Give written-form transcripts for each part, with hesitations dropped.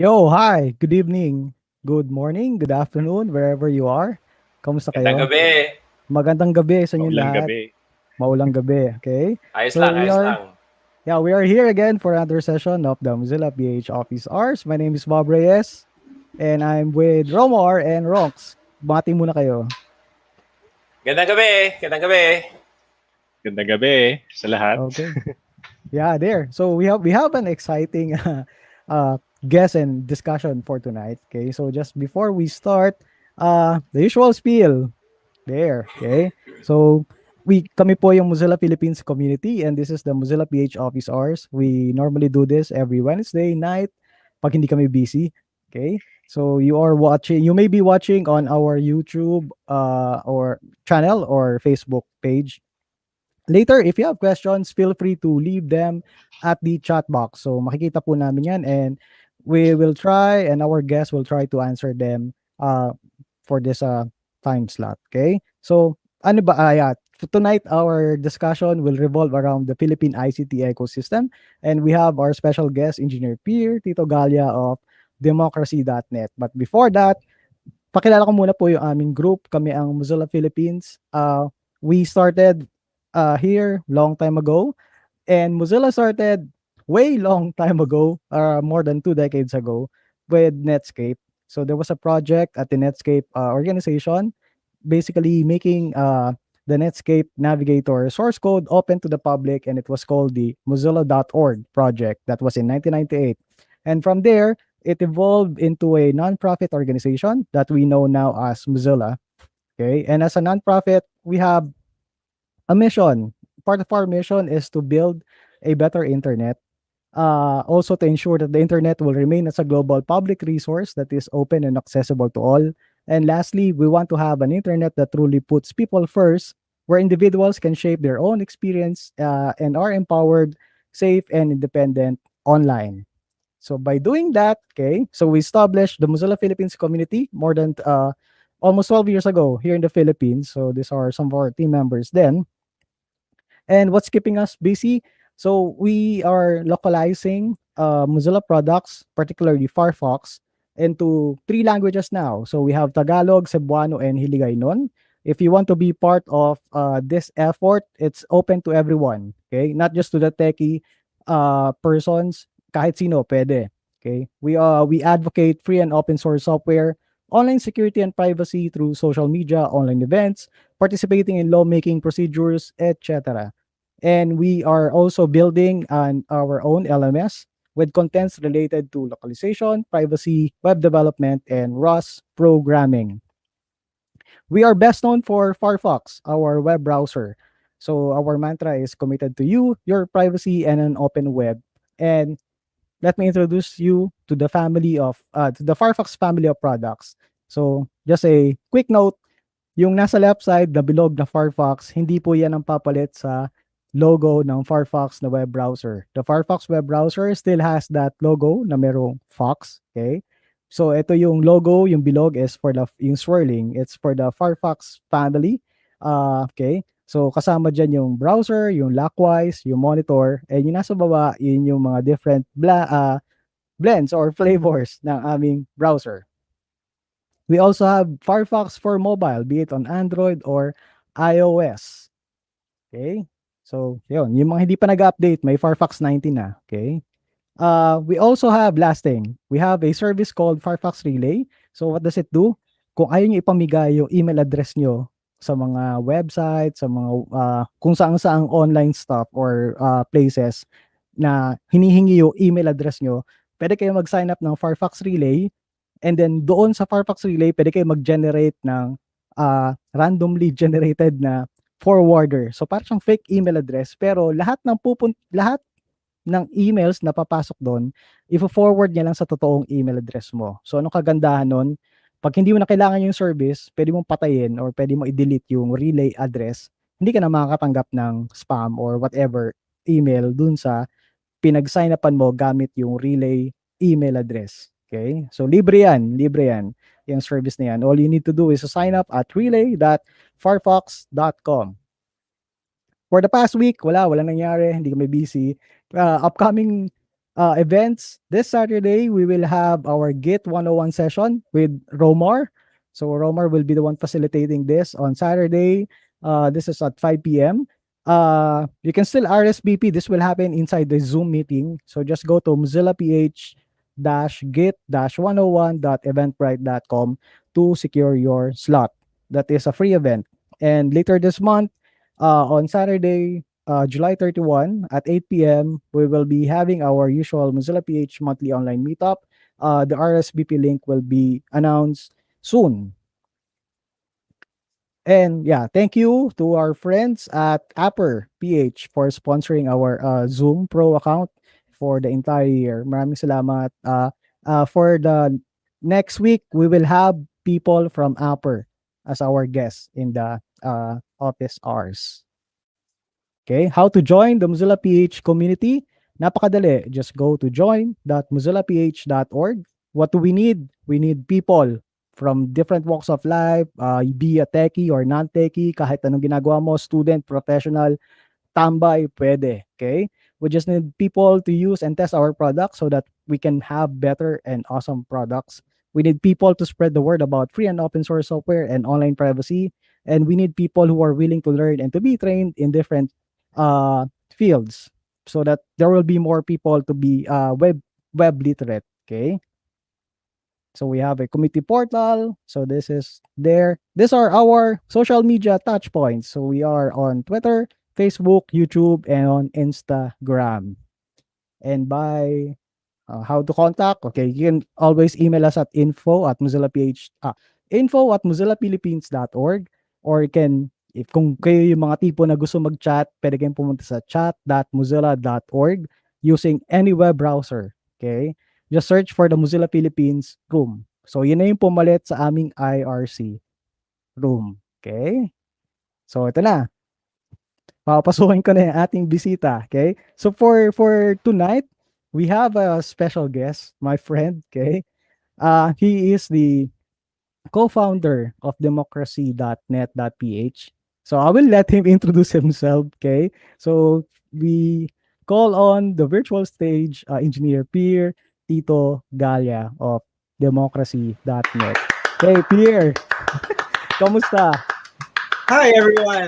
Yo, hi. Good evening. Good morning, good afternoon, wherever you are. Kamusta Gandang kayo? gabi. Magandang gabi sa inyong Maulang lahat. gabi. Maulang gabi, okay? Ayos So lang, we ayos are lang. we are here again for another session of the MozillaPH Office Hours. My name is Bob Reyes and I'm with Romar and Ronks. Bati muna kayo. Gandang gabi, gandang gabi. Gandang gabi sa lahat. Okay. Yeah, there. So we have an exciting guest and discussion for tonight. Okay. So just before we start, the usual spiel. There, okay? So, kami po yung Mozilla Philippines community and this is the Mozilla PH Office Hours. We normally do this every Wednesday night pag hindi kami busy, okay? So, you may be watching on our YouTube or channel or Facebook page. Later, if you have questions, feel free to leave them at the chat box. So, makikita po namin yan and we will try and our guests will try to answer them for this time slot. Okay? So, ano ba? Yeah. Tonight, our discussion will revolve around the Philippine ICT ecosystem. And we have our special guest, Engineer Pierre Tito Galla of democracy.net. But before that, pakilala ko muna po yung aming group. Kami ang Mozilla Philippines. We started here long time ago. And Mozilla started way long time ago, more than 2 decades ago, with Netscape. So there was a project at the Netscape organization, basically making the Netscape Navigator source code open to the public, and it was called the Mozilla.org project. That was in 1998. And from there, it evolved into a nonprofit organization that we know now as Mozilla. Okay, and as a nonprofit, we have a mission. Part of our mission is to build a better internet. Also to ensure that the internet will remain as a global public resource that is open and accessible to all. And lastly, we want to have an internet that truly puts people first, where individuals can shape their own experience and are empowered, safe, and independent online. So by doing that, okay, so we established the Mozilla Philippines community more than almost 12 years ago here in the Philippines. So these are some of our team members then. And what's keeping us busy? So we are localizing Mozilla products, particularly Firefox, into 3 languages now. So we have Tagalog, Cebuano, and Hiligaynon. If you want to be part of this effort, it's open to everyone. Okay, not just to the techie persons. Kahit sino pwede. Okay, we advocate free and open source software, online security and privacy through social media, online events, participating in lawmaking procedures, etc. And we are also building our own LMS with contents related to localization, privacy, web development, and ROS programming. We are best known for Firefox, our web browser. So our mantra is committed to you, your privacy, and an open web. And let me introduce you to the Firefox family of products. So just a quick note, yung nasa left side na bilog na Firefox, hindi po yan ang papalit sa logo ng Firefox na web browser. The Firefox web browser still has that logo na merong fox, okay? So ito yung logo, yung bilog is for yung swirling, it's for the Firefox family. Okay? So kasama dyan yung browser, yung lockwise, yung monitor, and yung nasa baba, yun yung mga different blends or flavors ng aming browser. We also have Firefox for mobile, be it on Android or iOS. Okay? So, yun. Yung mga hindi pa nag-update, may Firefox 19 na. Okay? We also have last thing. We have a service called Firefox Relay. So, what does it do? Kung ayaw nyo ipamigay yung email address nyo sa mga website, sa mga kung saan-saang online stuff or places na hinihingi yung email address nyo, pwede kayo mag-sign up ng Firefox Relay. And then doon sa Firefox Relay, pwede kayo mag-generate ng randomly generated na forwarder. So parang siyang fake email address, pero lahat ng emails na papasok doon, ifo-forward niya lang sa totoong email address mo. So anong kagandahan nun? Pag hindi mo na kailangan yung service, pwede mong patayin or pwede mo i-delete yung relay address. Hindi ka na makakatanggap ng spam or whatever email dun sa pinag-sign upan mo gamit yung relay email address. Okay? So libre yan, yung service na yan. All you need to do is to sign up at relay.firefox.com. For the past week, wala nangyari, hindi kami busy. Upcoming events. This Saturday, we will have our Git 101 session with Romar. So Romar will be the one facilitating this on Saturday. This is at 5 p.m. You can still RSVP. This will happen inside the Zoom meeting. So just go to MozillaPH git 101.eventbrite.com to secure your slot. That is a free event. And later this month, on Saturday, July 31 at 8 p.m., we will be having our usual Mozilla PH monthly online meetup. The RSVP link will be announced soon. And yeah, thank you to our friends at Apper PH for sponsoring our Zoom Pro account for the entire year. Maraming salamat. For the next week, we will have people from Apper as our guests in the office hours. Okay, how to join the Mozilla PH community? Napakadali. Just go to join.mozillaph.org. What do we need? We need people from different walks of life, be a techie or non-techie, kahit anong ginagawa mo, student, professional, tambay, pwede. Okay? We just need people to use and test our products so that we can have better and awesome products. We need people to spread the word about free and open source software and online privacy. And we need people who are willing to learn and to be trained in different fields so that there will be more people to be web literate. Okay. So we have a community portal. So this is there. These are our social media touch points. So we are on Twitter, Facebook, YouTube, and on Instagram. And by how to contact, okay, you can always email us at info@mozillaphilippines.org, or you can, if kung kayo yung mga tipo na gusto mag-chat, pwede kayong pumunta sa chat.mozilla.org using any web browser. Okay? Just search for the Mozilla Philippines room. So yun na yung pumalit sa aming IRC room. Okay? So ito na. Papasukin ko na yung ating bisita. Okay? So for tonight, we have a special guest, my friend. Okay? He is the co-founder of democracy.net.ph. So I will let him introduce himself. Okay? So we call on the virtual stage engineer Pierre Tito Galla of democracy.net. Hey Pierre, kamusta? Hi everyone.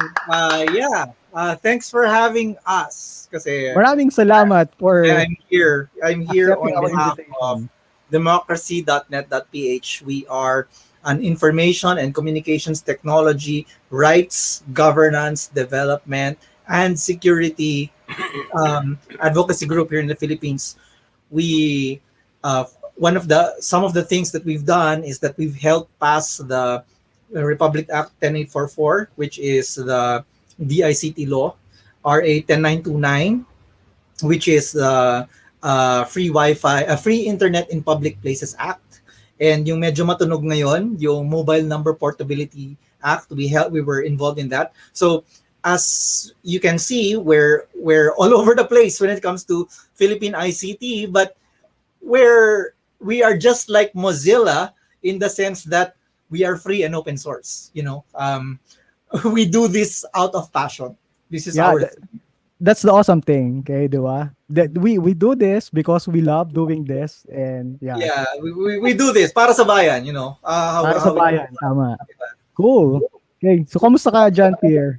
Thanks for having us. Kasi Maraming salamat for I'm here. I'm here accepting on our behalf of invitation. democracy.net.ph. We are an information and communications technology, rights, governance, development, and security advocacy group here in the Philippines. We some of the things that we've done is that we've helped pass the Republic Act 10844, which is the DICT law, RA 10929, which is the Free Internet in Public Places Act. And yung medyo matunog ngayon, yung Mobile Number Portability Act, we were involved in that. So as you can see, we're all over the place when it comes to Philippine ICT, but we are just like Mozilla in the sense that we are free and open source. We do this out of passion. This is our that's the awesome thing, okay, di ba? That we do this because we love doing this, and we do this para sa bayan, para sa bayan, tama. Cool. Okay, so kamusta ka dyan, Pierre?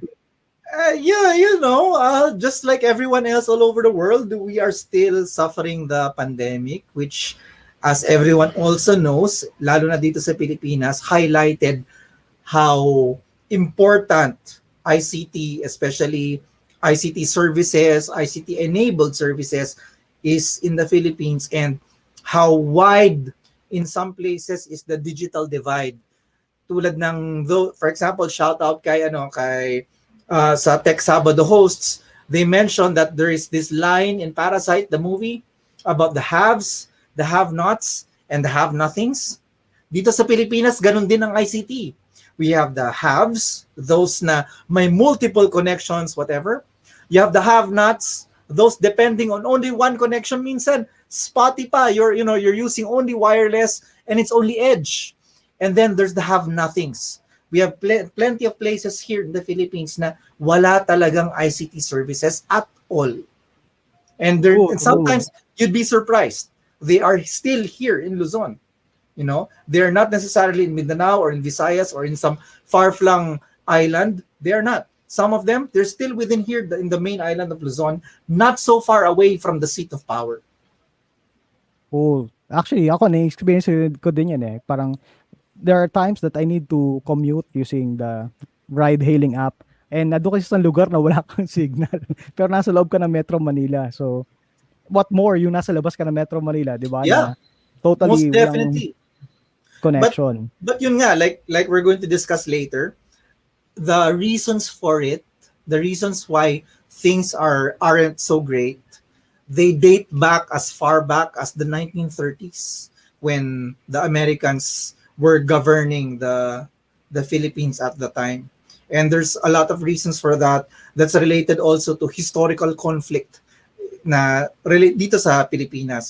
Just like everyone else all over the world, we are still suffering the pandemic, which, as everyone also knows, lalo na dito sa Pilipinas, highlighted how important ICT, especially ICT services, ICT-enabled services, is in the Philippines, and how wide in some places is the digital divide. Tulad ng, for example, shout out kay sa Tech Sabado hosts, they mentioned that there is this line in Parasite, the movie, about the haves, the have-nots, and the have-nothings. Dito sa Pilipinas, ganun din ang ICT. We have the haves, those na may multiple connections, whatever. You have the have-nots, those depending on only one connection. Minsan, spotty pa, you're using only wireless and it's only edge. And then there's the have-nothings. We have plenty of places here in the Philippines na wala talagang ICT services at all. Cool, And cool. sometimes you'd be surprised. They are still here in Luzon. They're not necessarily in Mindanao or in Visayas or in some far-flung island. They are not. Some of them, they're still within here in the main island of Luzon, not so far away from the seat of power. Cool. Actually, ako na-experience ko din yan eh. Parang there are times that I need to commute using the ride-hailing app. And nandun kasi sa lugar na wala kang signal. Pero nasa loob ka ng Metro Manila. So, what more, yung nasa labas ka ng Metro Manila, di ba? Yeah, Na totally most walang definitely. But connection. but yun nga, like we're going to discuss later, the reasons for it, the reasons why things aren't so great, they date back as far back as the 1930s when the Americans were governing the Philippines at the time. And there's a lot of reasons for that that's related also to historical conflict na relate dito sa Pilipinas.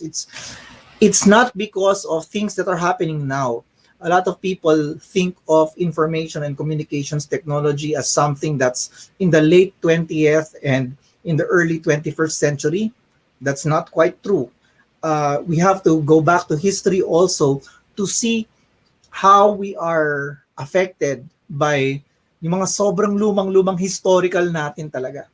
It's not because of things that are happening now. A lot of people think of information and communications technology as something that's in the late 20th and in the early 21st century. That's not quite true. We have to go back to history also to see how we are affected by yung mga sobrang lumang-lumang historical natin talaga.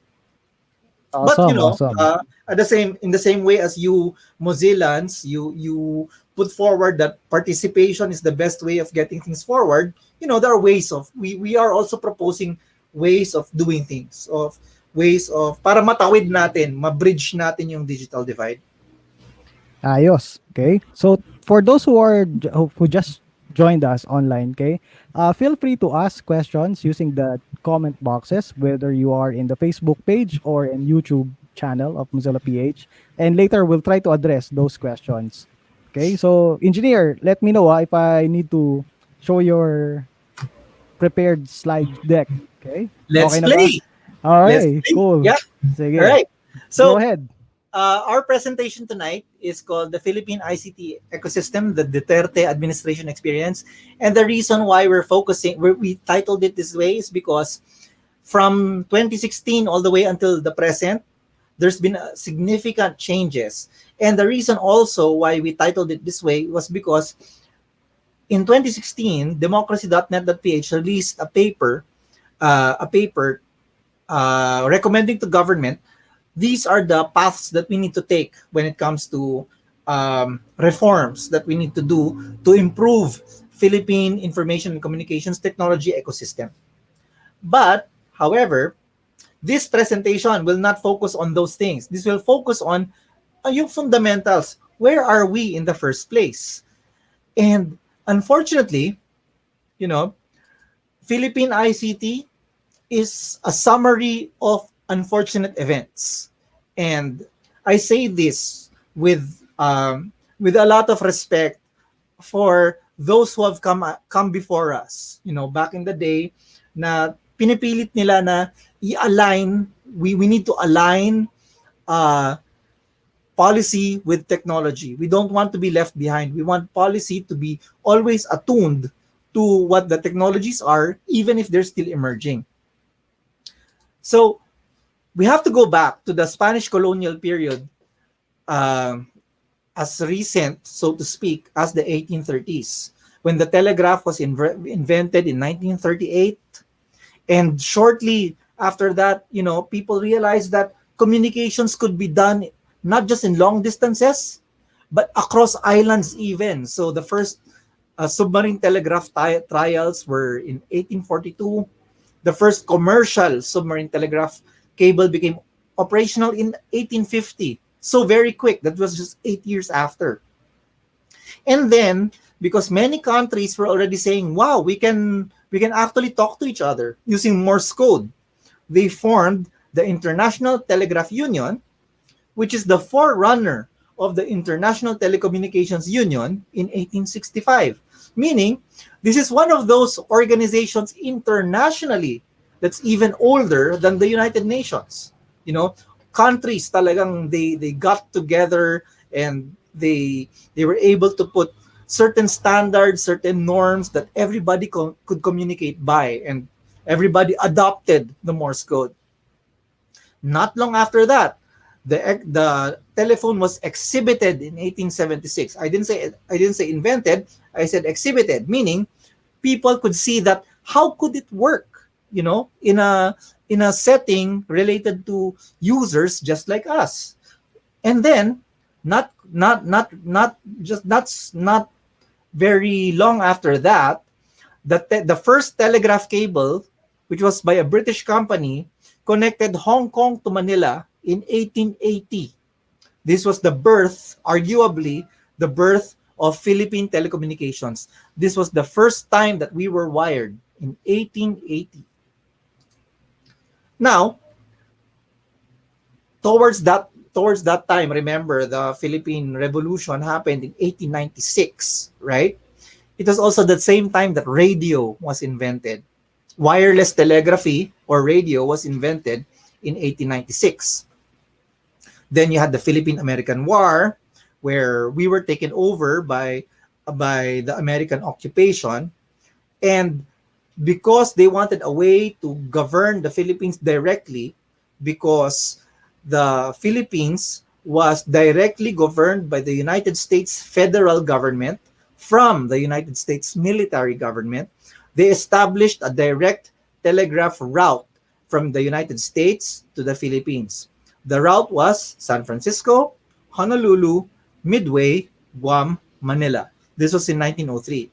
But Awesome, awesome. at in the same way as you Mozillans, you put forward that participation is the best way of getting things forward. There are ways of we are also proposing ways of doing things, of ways of para matawid natin, ma-bridge natin yung digital divide. Ayos. Okay. So for those who just joined us online, okay, feel free to ask questions using the comment boxes, whether you are in the Facebook page or in YouTube channel of Mozilla PH, and later we'll try to address those questions. Okay. So engineer, let me know if I need to show your prepared slide deck. Okay. Let's Okay na ba? play. All Let's right. play. Cool. Yeah. Sige. All right. Go So ahead. our presentation tonight is called the Philippine ICT Ecosystem, the Duterte Administration Experience. And the reason why we titled it this way is because from 2016 all the way until the present, there's been significant changes. And the reason also why we titled it this way was because in 2016, democracy.net.ph released a paper recommending to government these are the paths that we need to take when it comes to reforms that we need to do to improve Philippine information and communications technology ecosystem. But, however, this presentation will not focus on those things. This will focus on yung fundamentals. Where are we in the first place? And unfortunately, Philippine ICT is a summary of unfortunate events. And I say this with a lot of respect for those who have come before us. Back in the day, na pinipilit nila na i-align, we need to align policy with technology. We don't want to be left behind. We want policy to be always attuned to what the technologies are, even if they're still emerging. So we have to go back to the Spanish colonial period, as recent, so to speak, as the 1830s, when the telegraph was invented in 1938. And shortly after that, people realized that communications could be done not just in long distances, but across islands even. So the first submarine telegraph trials were in 1842. The first commercial submarine telegraph cable became operational in 1850. So very quick. That was just 8 years after. And then, because many countries were already saying, wow, we can actually talk to each other using Morse code, they formed the International Telegraph Union, which is the forerunner of the International Telecommunications Union in 1865. Meaning, this is one of those organizations internationally that's even older than the United Nations. Countries talagang they got together and they were able to put certain standards, certain norms that everybody could communicate by, and everybody adopted the Morse code. Not long after that, The telephone was exhibited in 1876. I didn't say invented. I said exhibited, meaning people could see that how could it work, in a setting related to users just like us. And then not very long after that, the first telegraph cable, which was by a British company, connected Hong Kong to Manila in 1880. This was arguably the birth of Philippine telecommunications. This was the first time that we were wired in 1880. Now, towards that time, remember the Philippine Revolution happened in 1896, right? It was also the same time that radio was invented. Wireless telegraphy or radio was invented in 1896. Then you had the Philippine-American War, where we were taken over by the American occupation. And because they wanted a way to govern the Philippines directly, because the Philippines was directly governed by the United States federal government from the United States military government, they established a direct telegraph route from the United States to the Philippines. The route was San Francisco, Honolulu, Midway, Guam, Manila. This was in 1903.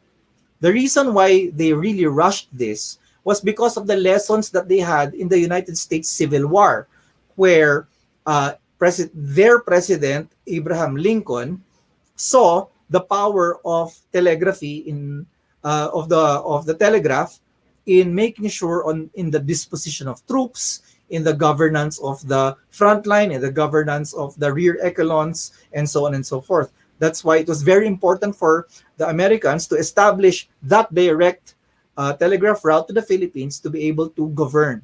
The reason why they really rushed this was because of the lessons that they had in the United States Civil War, where their president, Abraham Lincoln, saw the power of telegraphy of the telegraph in making sure in the disposition of troops, in the governance of the front line, in the governance of the rear echelons, and so on and so forth. That's why it was very important for the Americans to establish that direct telegraph route to the Philippines to be able to govern.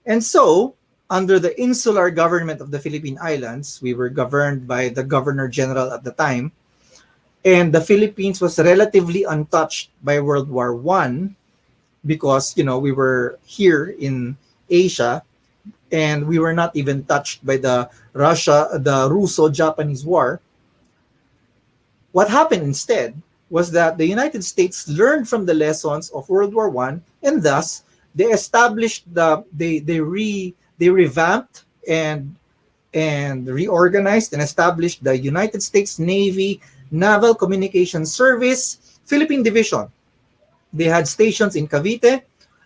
And so, under the insular government of the Philippine Islands, we were governed by the Governor General at the time, and the Philippines was relatively untouched by World War I because, we were here in Asia, and we were not even touched by the Russo-Japanese War. What happened instead was that the United States learned from the lessons of World War I, and thus they established they revamped and reorganized and established the United States Navy Naval Communications Service Philippine Division. They had stations in Cavite,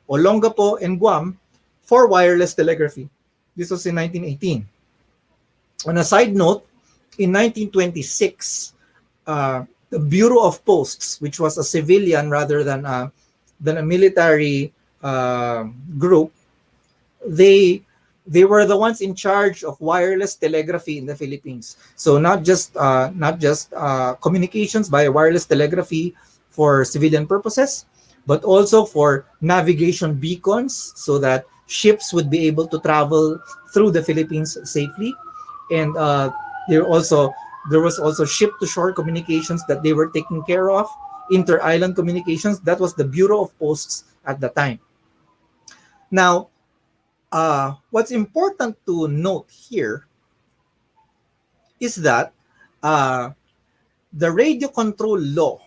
Olongapo, and Guam for wireless telegraphy. This was in 1918. On a side note, in 1926, the Bureau of Posts, which was a civilian rather than a military group, they were the ones in charge of wireless telegraphy in the Philippines. So not just communications by wireless telegraphy for civilian purposes, but also for navigation beacons so that ships would be able to travel through the Philippines safely. And there was also ship-to-shore communications that they were taking care of, inter-island communications. That was the Bureau of Posts at the time. Now, what's important to note here is that the radio control law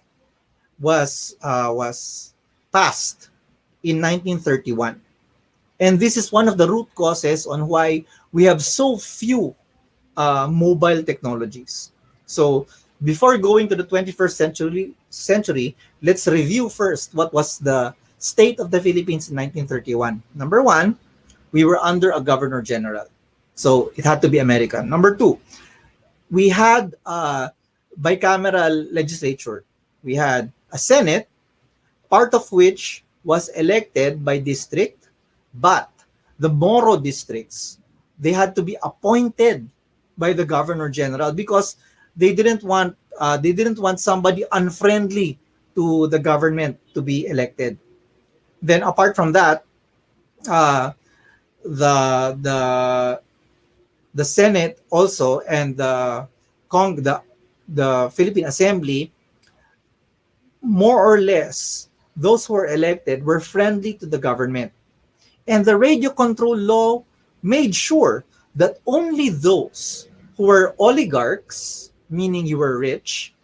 was passed in 1931. And this is one of the root causes on why we have so few mobile technologies. So before going to the 21st century, let's review first what was the state of the Philippines in 1931. Number one, we were under a governor general. So it had to be American. Number two, we had a bicameral legislature. We had a Senate, part of which was elected by district, but the Moro districts, they had to be appointed by the governor general because they didn't want somebody unfriendly to the government to be elected. Then apart from that, the Senate also and the Philippine Assembly, more or less, those who were elected were friendly to the government. And the radio control law made sure that only those who were oligarchs, meaning you were rich,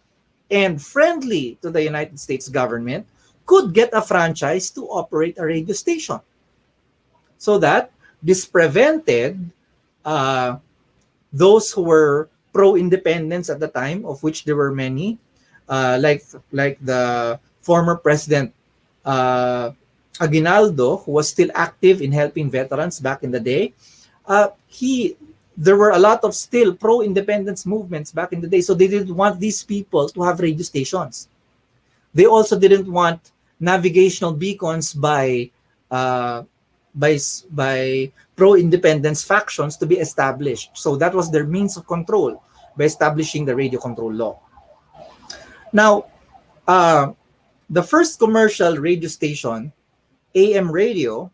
and friendly to the United States government, could get a franchise to operate a radio station. So that this prevented uh, those who were pro-independence at the time, of which there were many, like the former president uh, Aguinaldo, who was still active in helping veterans back in the day. He There were a lot of still pro-independence movements back in the day, so they didn't want these people to have radio stations. They also didn't want navigational beacons uh, by pro-independence factions to be established. So that was their means of control by establishing the radio control law. Now, uh, the first commercial radio station, AM radio,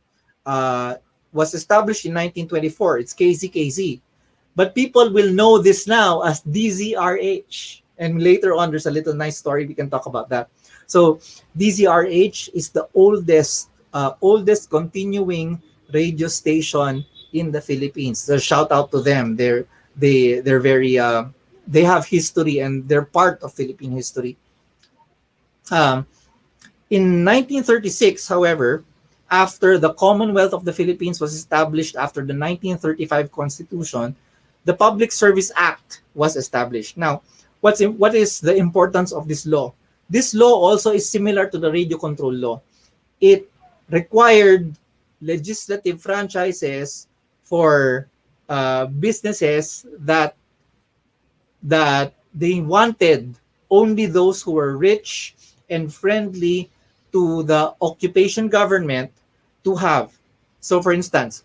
uh, was established in 1924. It's KZKZ. But people will know this now as DZRH. And later on, there's a little nice story. We can talk about that. So DZRH is the oldest continuing radio station in the Philippines. So shout out to them. They're very they have history and they're part of Philippine history. Um, in 1936, however, after the Commonwealth of the Philippines was established after the 1935 Constitution, the Public Service Act was established. Now, what is the importance of this law? This law also is similar to the radio control law. It required legislative franchises for businesses that they wanted only those who were rich and friendly to the occupation government to have. So, for instance,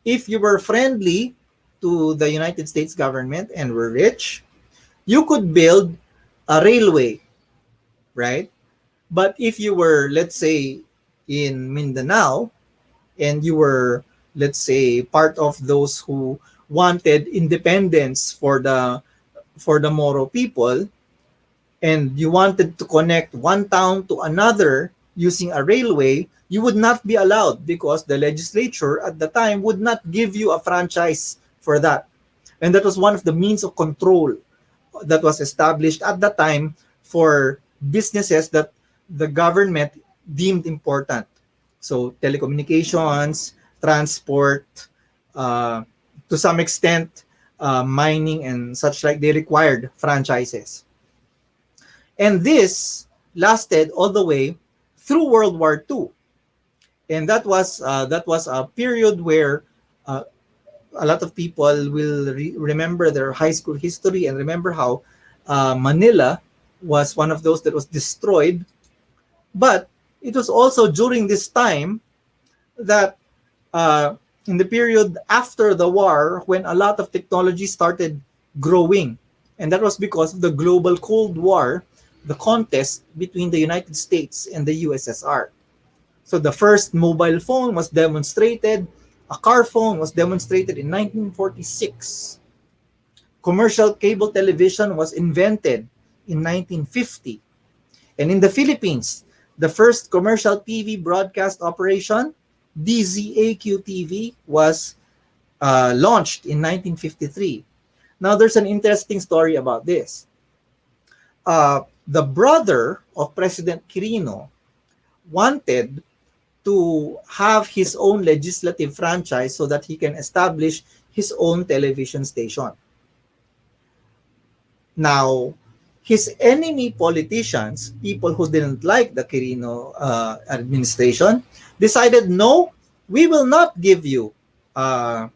if you were friendly to the United States government and were rich, you could build a railway, right? But if you were, let's say, in Mindanao and you were, let's say, part of those who wanted independence for the Moro people, and you wanted to connect one town to another using a railway, you would not be allowed because the legislature at the time would not give you a franchise for that. And that was one of the means of control that was established at the time for businesses that the government deemed important. So telecommunications, transport, to some extent, mining and such like, they required franchises. And this lasted all the way through World War II. And that was a period where a lot of people will remember their high school history and remember how Manila was one of those that was destroyed. But it was also during this time that in the period after the war when a lot of technology started growing. And that was because of the global Cold War, the contest between the United States and the USSR. So the first mobile phone was demonstrated, a car phone was demonstrated in 1946. Commercial cable television was invented in 1950. And in the Philippines, the first commercial TV broadcast operation, DZAQ TV, was launched in 1953. Now, there's an interesting story about this. The brother of President Quirino wanted to have his own legislative franchise so that he can establish his own television station. Now, his enemy politicians, people who didn't like the Quirino administration, decided, no, we will not give you a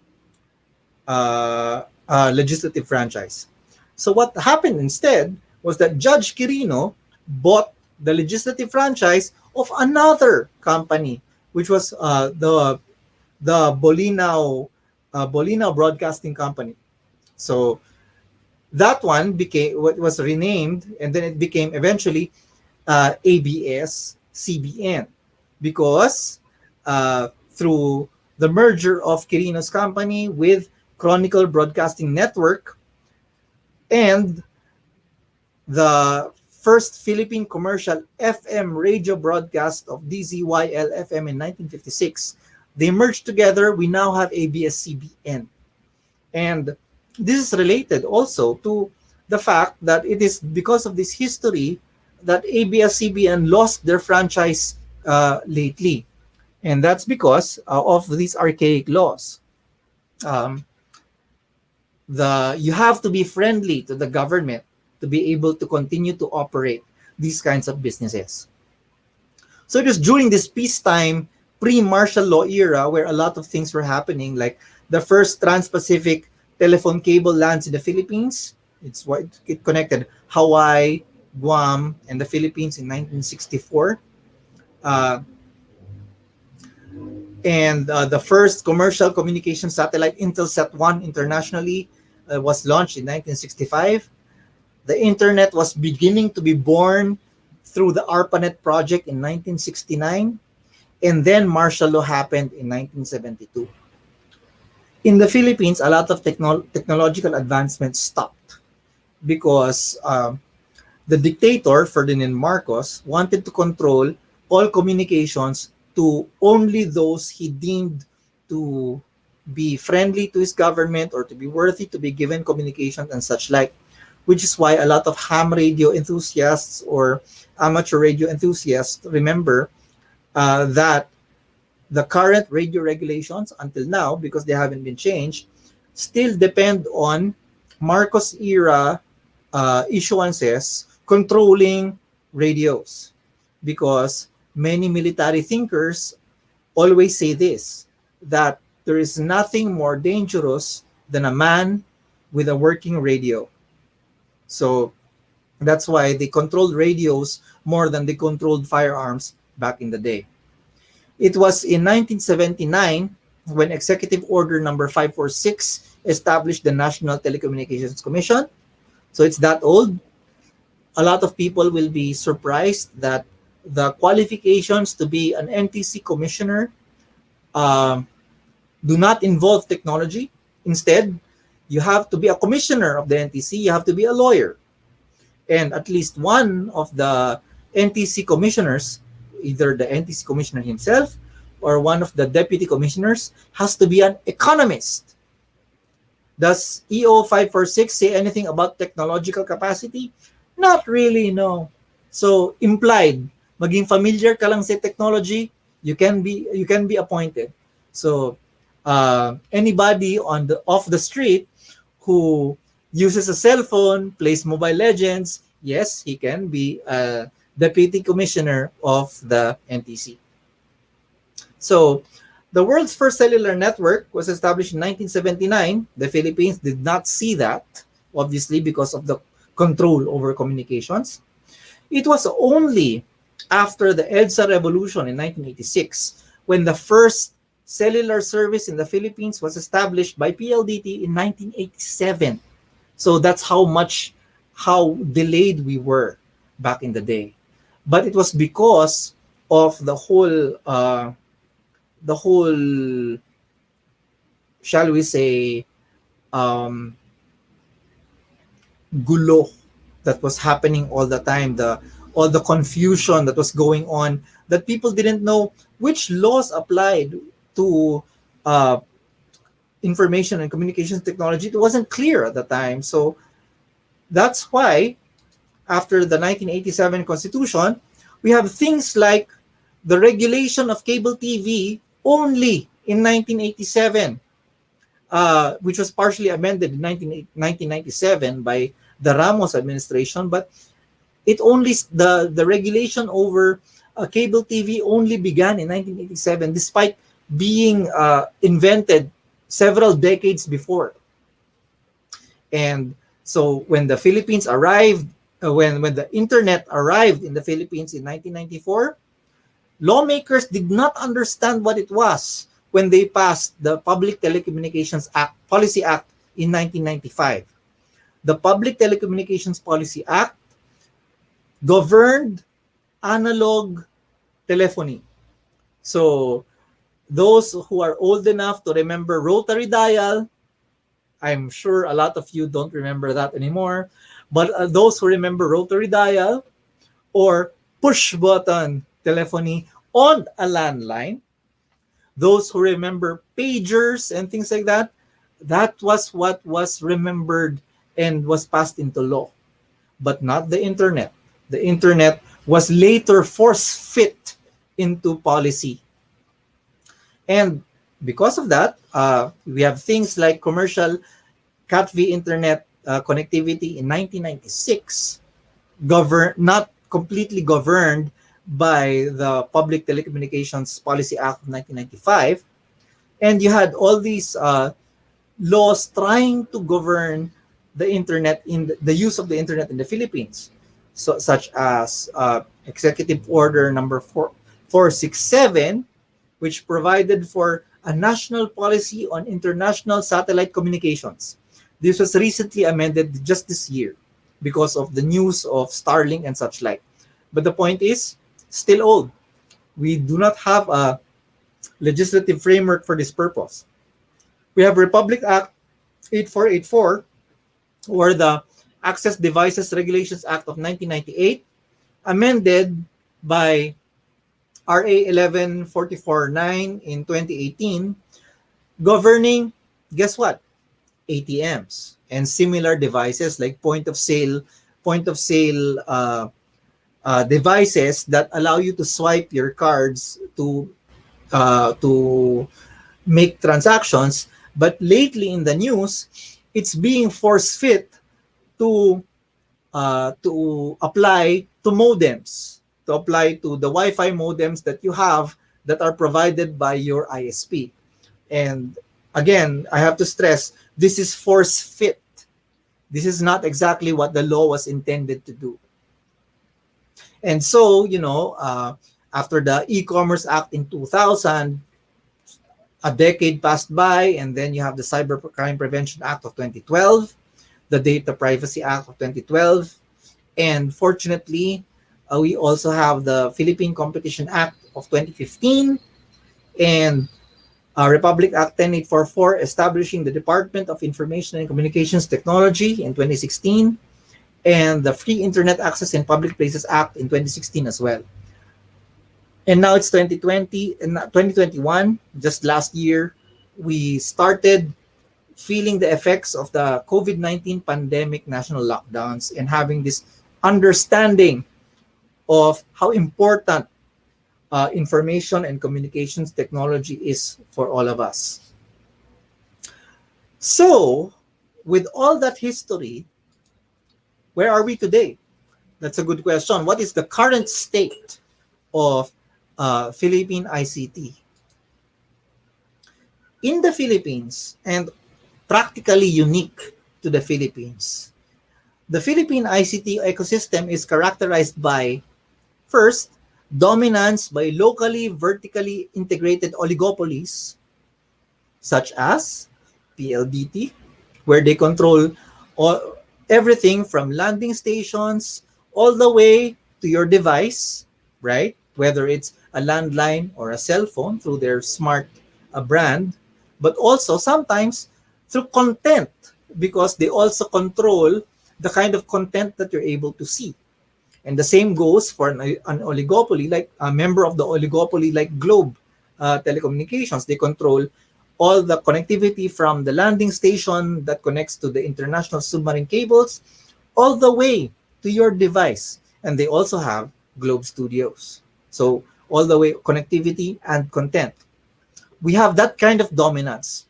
legislative franchise. So what happened instead was that Judge Quirino bought the legislative franchise of another company, which was the Bolinao Broadcasting Company. So that one was renamed, and then it became eventually ABS-CBN, because through the merger of Quirino's company with Chronicle Broadcasting Network and the first Philippine commercial FM radio broadcast of DZYL FM in 1956, they merged together. We now have ABS-CBN. And this is related also to the fact that it is because of this history that ABS-CBN lost their franchise lately. And that's because of these archaic laws. Um, you have to be friendly to the government to be able to continue to operate these kinds of businesses. So it was during this peacetime pre-martial law era where a lot of things were happening, like the first trans-Pacific telephone cable lands in the Philippines. It's what it connected Hawaii, Guam, and the Philippines in 1964. Uh, and the first commercial communication satellite, Intelsat 1 internationally, was launched in 1965. The internet was beginning to be born through the ARPANET project in 1969, and then martial law happened in 1972. In the Philippines, a lot of technological advancements stopped because the dictator, Ferdinand Marcos, wanted to control all communications to only those he deemed to be friendly to his government or to be worthy to be given communications and such like, which is why a lot of ham radio enthusiasts or amateur radio enthusiasts remember that the current radio regulations until now, because they haven't been changed, still depend on Marcos era issuances controlling radios, because many military thinkers always say this, that there is nothing more dangerous than a man with a working radio. So that's why they controlled radios more than they controlled firearms back in the day. It was in 1979 when Executive Order number 546 established the National Telecommunications Commission. So it's that old. A lot of people will be surprised that the qualifications to be an NTC commissioner do not involve technology. Instead, you have to be a commissioner of the NTC, you have to be a lawyer. And at least one of the NTC commissioners, either the NTC commissioner himself or one of the deputy commissioners, has to be an economist. Does EO 546 say anything about technological capacity? Not really, no. So implied, maging familiar ka lang sa technology, you can be appointed. So anybody off the street who uses a cell phone, plays Mobile Legends, yes, he can be a deputy commissioner of the NTC. So the world's first cellular network was established in 1979. The Philippines did not see that, obviously, because of the control over communications. It was only after the EDSA revolution in 1986 when the first cellular service in the Philippines was established by PLDT in 1987. So that's how delayed we were back in the day. But it was because of the whole, shall we say, gulo that was happening all the time, all the confusion that was going on, that people didn't know which laws applied to information and communications technology. It wasn't clear at the time. So that's why after the 1987 Constitution, we have things like the regulation of cable TV only in 1987, which was partially amended in 1997 by the Ramos administration, but the regulation over cable TV only began in 1987, despite being invented several decades before. And so when the Philippines arrived, when the internet arrived in the Philippines in 1994, lawmakers did not understand what it was when they passed the Public Telecommunications Policy Act in 1995. The Public Telecommunications Policy Act governed analog telephony. So those who are old enough to remember rotary dial, I'm sure a lot of you don't remember that anymore, but those who remember rotary dial or push button telephony on a landline, those who remember pagers and things like that, That was what was remembered and was passed into law, but not the internet. The internet was later force fit into policy. And because of that, we have things like commercial CATV internet connectivity in 1996, not completely governed by the Public Telecommunications Policy Act of 1995. And you had all these laws trying to govern the internet in the use of the internet in the Philippines, so such as Executive Order number 467, which provided for a national policy on international satellite communications. This was recently amended just this year because of the news of Starlink and such like. But the point is, still old. We do not have a legislative framework for this purpose. We have Republic Act 8484, or the Access Devices Regulations Act of 1998, amended by RA 11449 in 2018, governing, guess what? ATMs and similar devices like point of sale devices that allow you to swipe your cards to make transactions. But lately in the news, it's being force fit to apply to modems, to apply to the Wi-Fi modems that you have that are provided by your ISP. And again, I have to stress, this is force fit. This is not exactly what the law was intended to do. And so, after the E-Commerce Act in 2000, a decade passed by, and then you have the Cybercrime Prevention Act of 2012, the Data Privacy Act of 2012, and fortunately, we also have the Philippine Competition Act of 2015, and Republic Act 10844 establishing the Department of Information and Communications Technology in 2016, and the Free Internet Access in Public Places Act in 2016 as well. And now it's 2020 and 2021, just last year, we started feeling the effects of the COVID-19 pandemic national lockdowns and having this understanding of how important information and communications technology is for all of us. So, with all that history, where are we today? That's a good question. What is the current state of Philippine ICT? In the Philippines, and practically unique to the Philippines, the Philippine ICT ecosystem is characterized by, first, dominance by locally vertically integrated oligopolies, such as PLDT, where they control everything from landing stations all the way to your device, right? Whether it's a landline or a cell phone through their smart brand, but also sometimes through content, because they also control the kind of content that you're able to see. And the same goes for an oligopoly, like a member of the oligopoly like Globe Telecommunications. They control all the connectivity from the landing station that connects to the international submarine cables all the way to your device. And they also have Globe Studios. So all the way connectivity and content. We have that kind of dominance.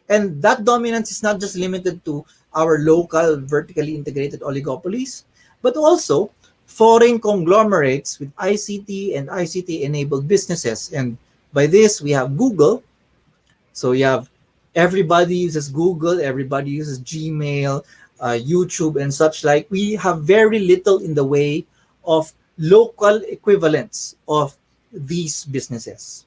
And that dominance is not just limited to our local vertically integrated oligopolies, but also foreign conglomerates with ICT and ICT-enabled businesses. And by this, we have Google. So you have everybody uses Google, everybody uses Gmail, YouTube, and such like. We have very little in the way of local equivalents of these businesses.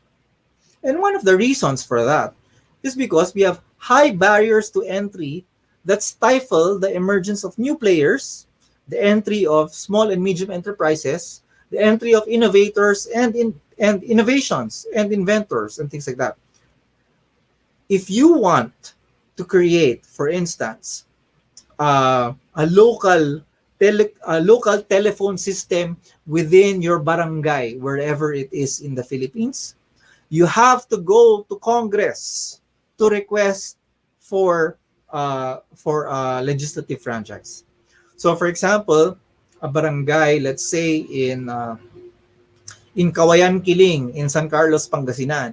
And one of the reasons for that is because we have high barriers to entry that stifle the emergence of new players, the entry of small and medium enterprises, the entry of innovators and innovations and inventors and things like that. If you want to create, for instance, a local telephone system within your barangay, wherever it is in the Philippines, you have to go to Congress to request for legislative franchise. So, for example, a barangay, let's say in Kawayan Kiling in San Carlos, Pangasinan,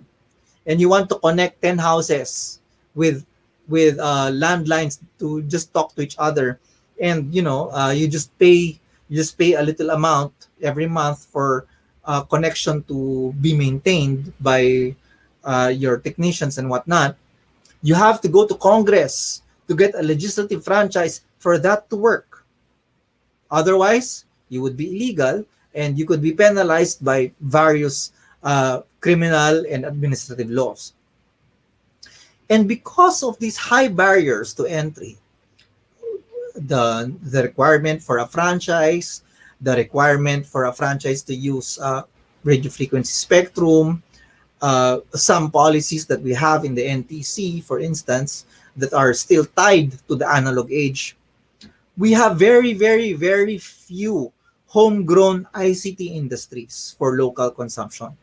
and you want to connect 10 houses with landlines to just talk to each other, and you just pay a little amount every month for connection to be maintained by your technicians and whatnot. You have to go to Congress to get a legislative franchise for that to work. Otherwise, you would be illegal and you could be penalized by various criminal and administrative laws. And because of these high barriers to entry, the requirement for a franchise, the requirement for a franchise to use radio frequency spectrum, some policies that we have in the NTC, for instance, that are still tied to the analog age, we have very, very, very few homegrown ICT industries for local consumption.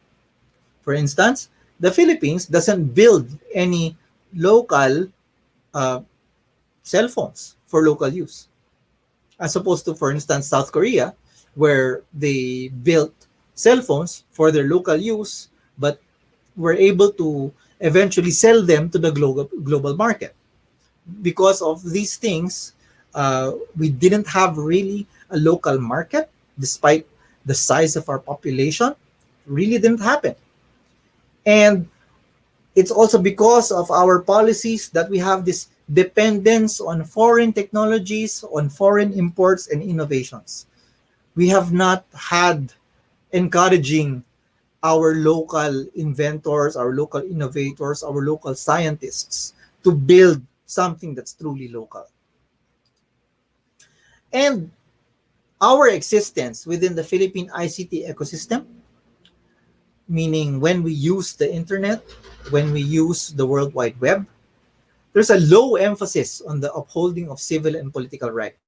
For instance, the Philippines doesn't build any local uh, cell phones for local use, as opposed to, for instance, South Korea, where they built cell phones for their local use, but were able to eventually sell them to the global market. Because of these things, we didn't have really a local market, despite the size of our population. Really didn't happen. And it's also because of our policies that we have this dependence on foreign technologies, on foreign imports and innovations. We have not had encouraging our local inventors, our local innovators, our local scientists to build something that's truly local. And our existence within the Philippine ICT ecosystem, meaning when we use the internet, when we use the World Wide Web, there's a low emphasis on the upholding of civil and political rights.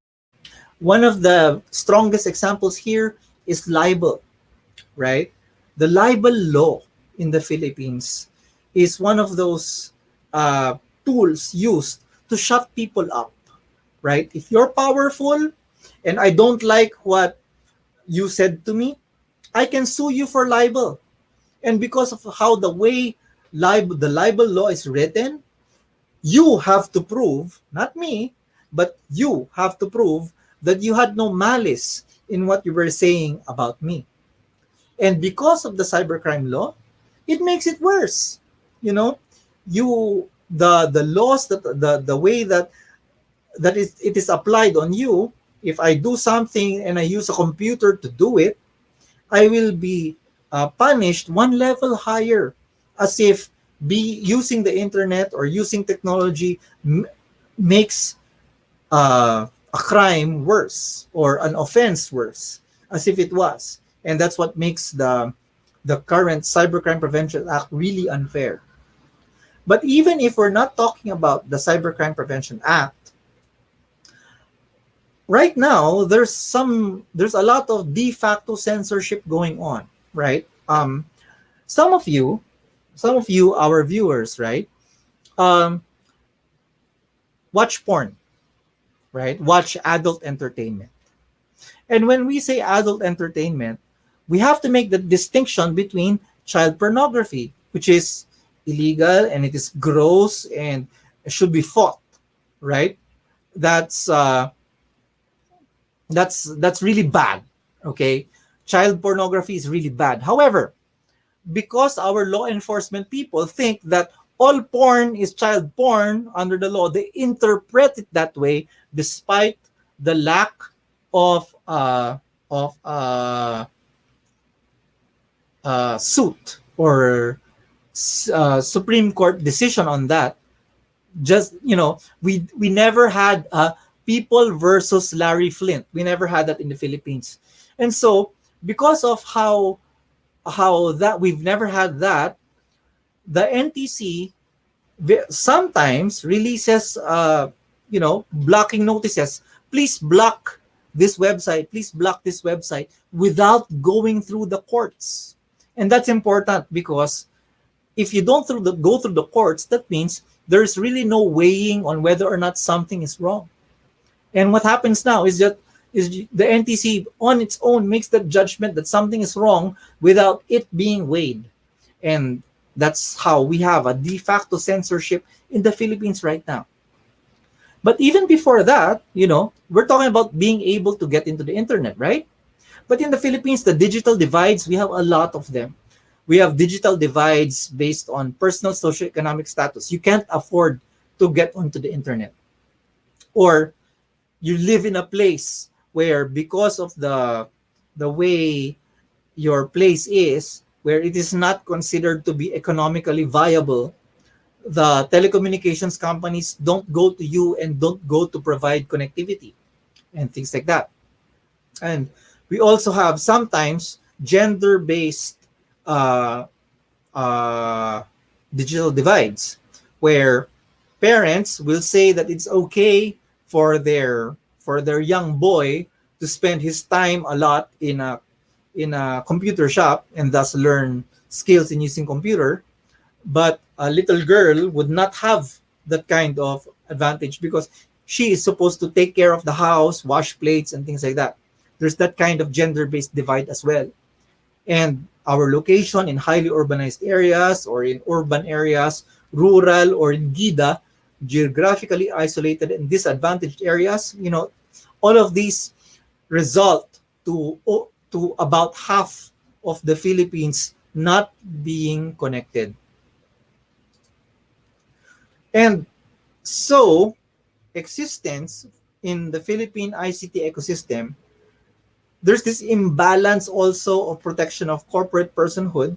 One of the strongest examples here is libel, right? The libel law in the Philippines is one of those tools used to shut people up, right? If you're powerful and I don't like what you said to me, I can sue you for libel. And because of how the way the libel law is written, you have to prove, not me, but you have to prove that you had no malice in what you were saying about me. And because of the cybercrime law, it makes it worse. You know, the laws, that the way that it is applied on you, if I do something and I use a computer to do it, I will be punished one level higher, as if using the internet or using technology makes a crime worse or an offense worse, as if it was. And that's what makes the current Cybercrime Prevention Act really unfair. But even if we're not talking about the Cybercrime Prevention Act, right now there's a lot of de facto censorship going on, right? Some of you, our viewers, right, watch porn, right? Watch adult entertainment. And when we say adult entertainment, we have to make the distinction between child pornography, which is illegal and it is gross and should be fought, right? That's really bad. Okay, child pornography is really bad. However, because our law enforcement people think that all porn is child porn under the law, they interpret it that way, despite the lack of suit or Supreme Court decision on that. Just, we never had People versus Larry Flint. We never had that in the Philippines. And so, because of how that we've never had that, the NTC sometimes releases blocking notices. Please block this website. Please block this website, without going through the courts. And that's important, because if you don't go through the courts, that means there's really no weighing on whether or not something is wrong. And what happens now is that is the NTC on its own makes the judgment that something is wrong without it being weighed. And that's how we have a de facto censorship in the Philippines right now. But even before that, we're talking about being able to get into the internet, right? But in the Philippines, the digital divides, we have a lot of them. We have digital divides based on personal socioeconomic status. You can't afford to get onto the internet. Or you live in a place where, because of the way your place is, where it is not considered to be economically viable, the telecommunications companies don't go to you and don't go to provide connectivity and things like that. And we also have sometimes gender-based uh, uh, digital divides, where parents will say that it's okay for their young boy to spend his time a lot in a computer shop and thus learn skills in using computer, but a little girl would not have that kind of advantage because she is supposed to take care of the house, wash plates, and things like that. There's that kind of gender-based divide as well. And our location in highly urbanized areas or in urban areas, rural or in GIDA, geographically isolated and disadvantaged areas, all of these result to about half of the Philippines not being connected. And so, existence in the Philippine ICT ecosystem, there's this imbalance also of protection of corporate personhood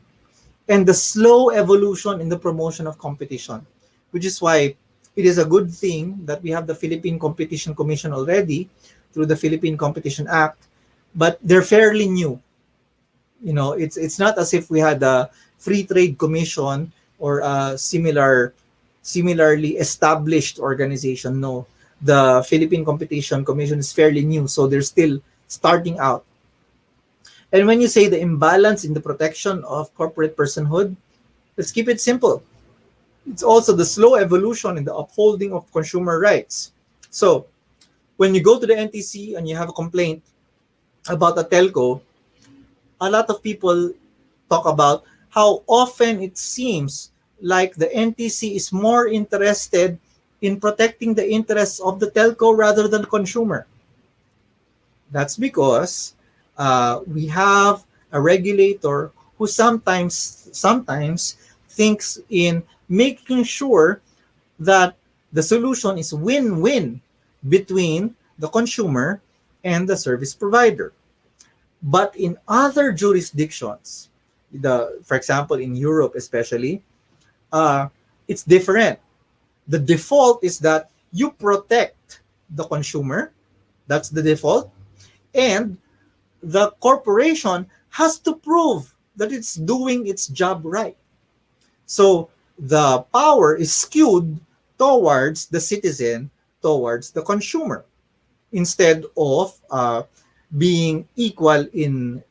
and the slow evolution in the promotion of competition, which is why it is a good thing that we have the Philippine Competition Commission already through the Philippine Competition Act, but they're fairly new. It's not as if we had a free trade commission or a similarly established organization. No, the Philippine Competition Commission is fairly new, so they're still starting out. And when you say the imbalance in the protection of corporate personhood, let's keep it simple. It's also the slow evolution in the upholding of consumer rights. So when you go to the NTC and you have a complaint about a telco, a lot of people talk about how often it seems like the NTC is more interested in protecting the interests of the telco rather than the consumer. That's because we have a regulator who sometimes thinks in making sure that the solution is win-win between the consumer and the service provider. But in other jurisdictions, for example, in Europe especially, it's different. The default is that you protect the consumer. That's the default. And the corporation has to prove that it's doing its job right. So the power is skewed towards the citizen, towards the consumer, instead of being equal in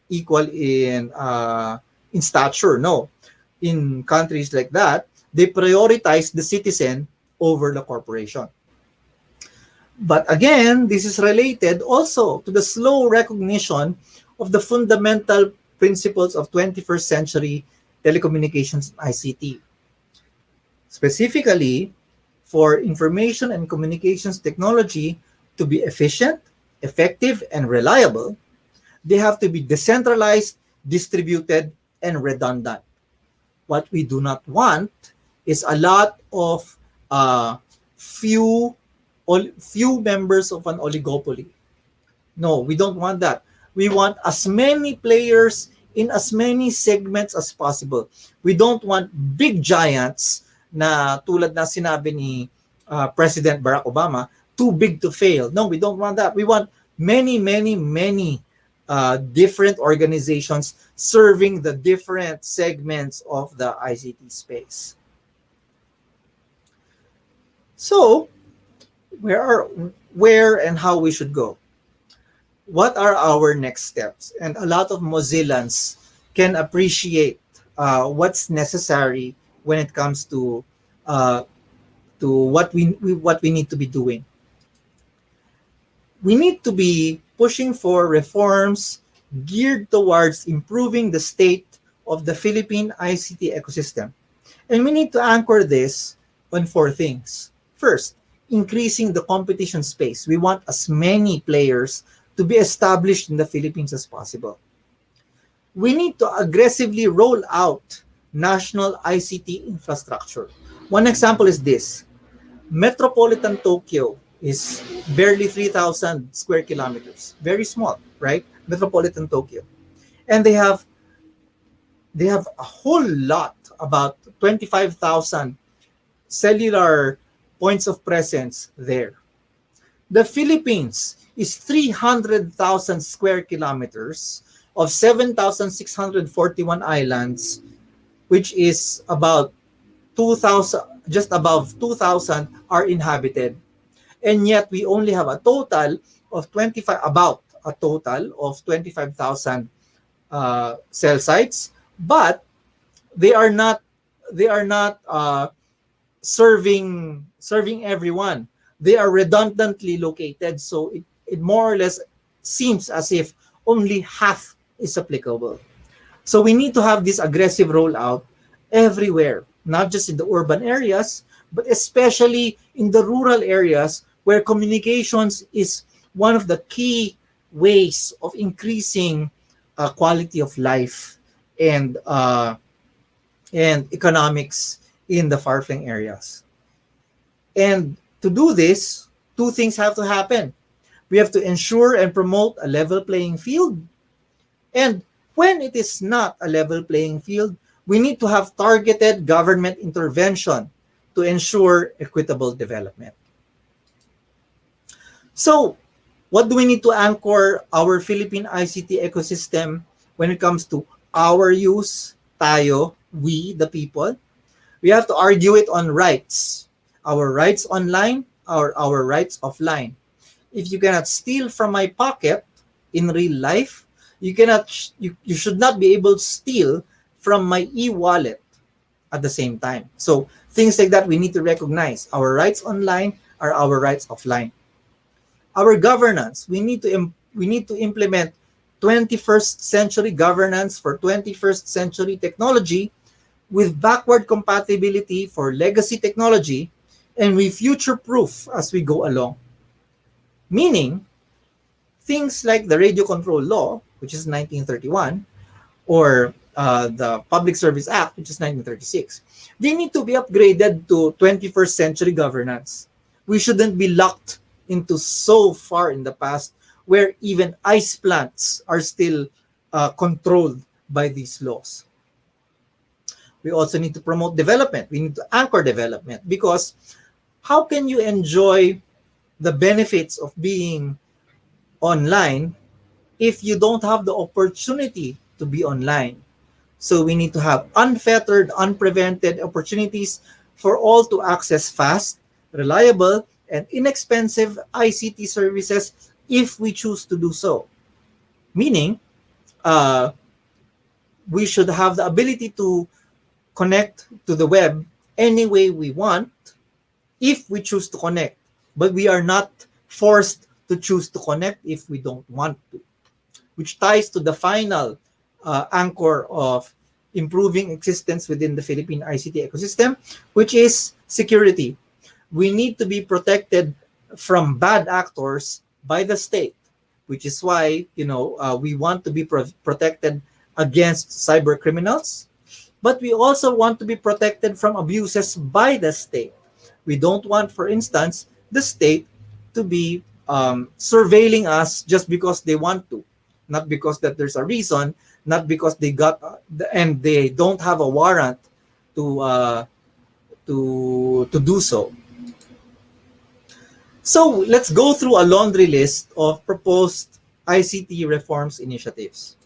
stature. No, in countries like that, they prioritize the citizen over the corporation. But again, this is related also to the slow recognition of the fundamental principles of 21st century telecommunications and ICT. Specifically, for information and communications technology to be efficient, effective, and reliable, they have to be decentralized, distributed, and redundant. What we do not want is a lot of few members of an oligopoly. No, we don't want that. We want as many players in as many segments as possible. We don't want big giants na tulad na sinabi ni President Barack Obama, too big to fail. No, we don't want that. We want many, many, many different organizations serving the different segments of the ICT space. So, where and how we should go? What are our next steps? And a lot of Mozillans can appreciate what's necessary when it comes to to what we need to be doing. We need to be pushing for reforms geared towards improving the state of the Philippine ICT ecosystem. And we need to anchor this on four things. First, increasing the competition space. We want as many players to be established in the Philippines as possible. We need to aggressively roll out national ICT infrastructure. One example is this. Metropolitan Tokyo is barely 3,000 square kilometers. Very small, right? Metropolitan Tokyo. And they have a whole lot, about 25,000 cellular points of presence there. The Philippines is 300,000 square kilometers of 7,641 islands, which is about 2,000, just above 2,000 are inhabited. And yet we only have a total of 25,000 cell sites, but they are not serving everyone. They are redundantly located, so it more or less seems as if only half is applicable. So we need to have this aggressive rollout everywhere, not just in the urban areas, but especially in the rural areas where communications is one of the key ways of increasing quality of life and economics in the far-flung areas. And to do this, two things have to happen. We have to ensure and promote a level playing field. And when it is not a level playing field, we need to have targeted government intervention to ensure equitable development. So, what do we need to anchor our Philippine ICT ecosystem when it comes to our use, tayo, we, the people? We have to argue it on rights. Our rights online, our rights offline. If you cannot steal from my pocket in real life, you should not be able to steal from my e-wallet at the same time. So things like that we need to recognize. Our rights online are our rights offline. Our governance, we need to implement 21st century governance for 21st century technology with backward compatibility for legacy technology, and we future-proof as we go along. Meaning, things like the Radio Control Law, which is 1931, or the Public Service Act, which is 1936, they need to be upgraded to 21st century governance. We shouldn't be locked into so far in the past where even ice plants are still controlled by these laws. We also need to promote development. We need to anchor development, because how can you enjoy the benefits of being online if you don't have the opportunity to be online? So we need to have unfettered, unprevented opportunities for all to access fast, reliable, and inexpensive ICT services if we choose to do so. Meaning, we should have the ability to connect to the web any way we want if we choose to connect. But we are not forced to choose to connect if we don't want to, which ties to the final anchor of improving existence within the Philippine ICT ecosystem, which is security. We need to be protected from bad actors by the state, which is why we want to be protected against cyber criminals, but we also want to be protected from abuses by the state. We don't want, for instance, the state to be surveilling us just because they want to, not because that there's a reason, not because they got and they don't have a warrant to do so. So let's go through a laundry list of proposed ICT reforms initiatives.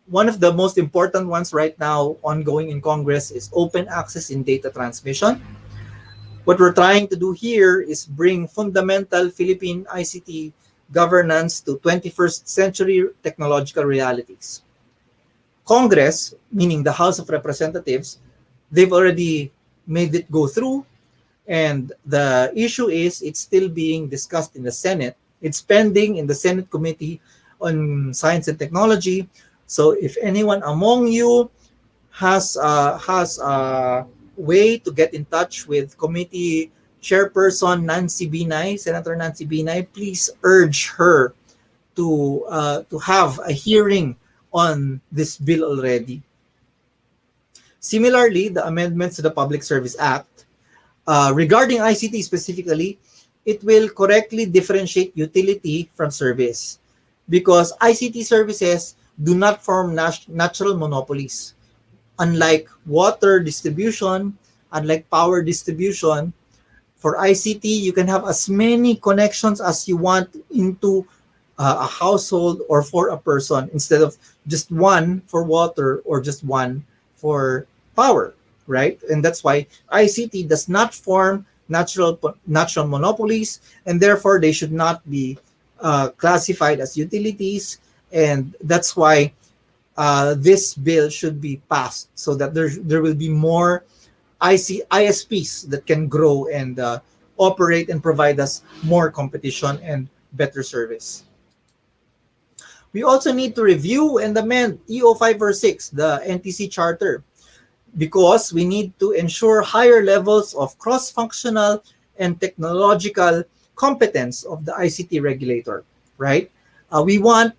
One of the most important ones right now ongoing in Congress is open access in data transmission. What we're trying to do here is bring fundamental Philippine ICT governance to 21st century technological realities. Congress, meaning the House of Representatives, they've already made it go through. And the issue is it's still being discussed in the Senate. It's pending in the Senate Committee on Science and Technology. So if anyone among you has a way to get in touch with committee chairperson Nancy Binay, Senator Nancy Binay, please urge her to have a hearing on this bill already. Similarly, the amendments to the Public Service Act regarding ICT specifically, it will correctly differentiate utility from service because ICT services do not form natural monopolies. Unlike water distribution, unlike power distribution, for ICT, you can have as many connections as you want into a household or for a person instead of just one for water or just one for power, right? And that's why ICT does not form natural monopolies, and therefore they should not be classified as utilities. And that's why this bill should be passed so that there will be more ISPs that can grow and operate and provide us more competition and better service. We also need to review and amend EO 5 or 6, the NTC Charter, because we need to ensure higher levels of cross-functional and technological competence of the ICT regulator, right? We want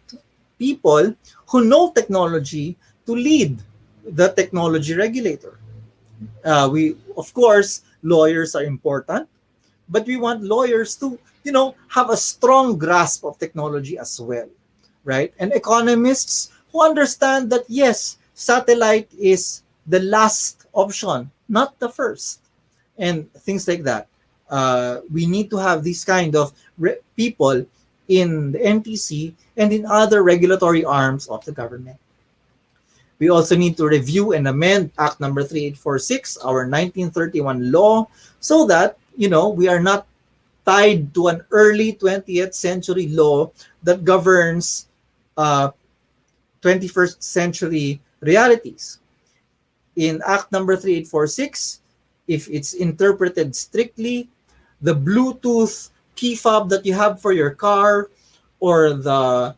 people who know technology to lead the technology regulator. We, of course, lawyers are important, but we want lawyers to, have a strong grasp of technology as well, right? And economists who understand that yes, satellite is the last option, not the first, and things like that. We need to have these kind of people in the NTC and in other regulatory arms of the government. We also need to review and amend Act number 3846, our 1931 law, so that, we are not tied to an early 20th century law that governs 21st century realities. In Act number 3846, if it's interpreted strictly, the Bluetooth key fob that you have for your car or the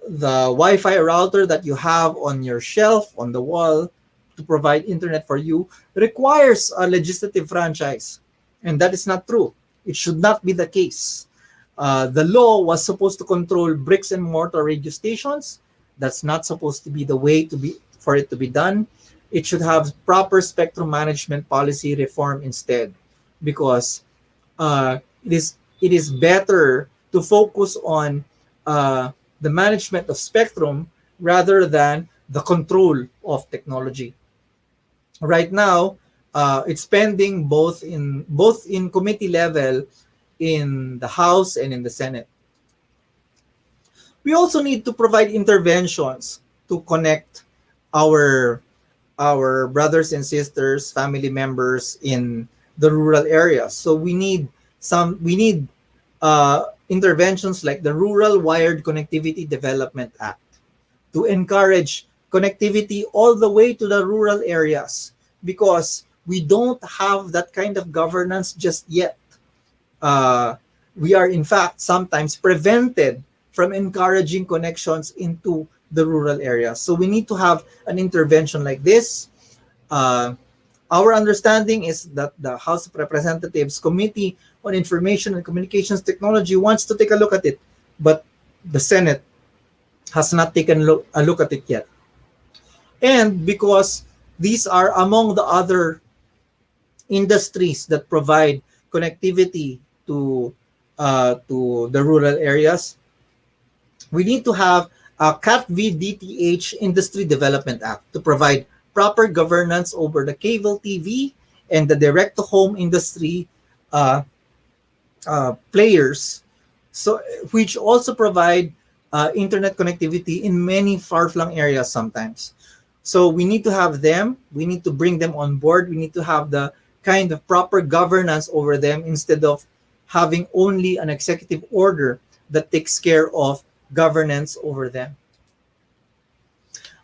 Wi-Fi router that you have on your shelf on the wall to provide internet for you requires a legislative franchise. And that is not true. It should not be the case. The law was supposed to control bricks and mortar radio stations. That's not supposed to be the way for it to be done. It should have proper spectrum management policy reform instead, because it is better to focus on the management of spectrum rather than the control of technology. Right now, it's pending both in committee level in the House and in the Senate. We also need to provide interventions to connect our brothers and sisters, family members in the rural areas. So we need interventions like the Rural Wired Connectivity Development Act to encourage connectivity all the way to the rural areas, because we don't have that kind of governance just yet. We are in fact sometimes prevented from encouraging connections into the rural areas. So we need to have an intervention like this. Our understanding is that the House of Representatives Committee on Information and Communications Technology wants to take a look at it, but the Senate has not taken a look at it yet. And because these are among the other industries that provide connectivity to the rural areas, we need to have a CAT-V-DTH Industry Development Act to provide proper governance over the cable TV and the direct-to-home industry players, so which also provide internet connectivity in many far-flung areas sometimes. So we need to have them. We need to bring them on board. We need to have the kind of proper governance over them instead of having only an executive order that takes care of governance over them.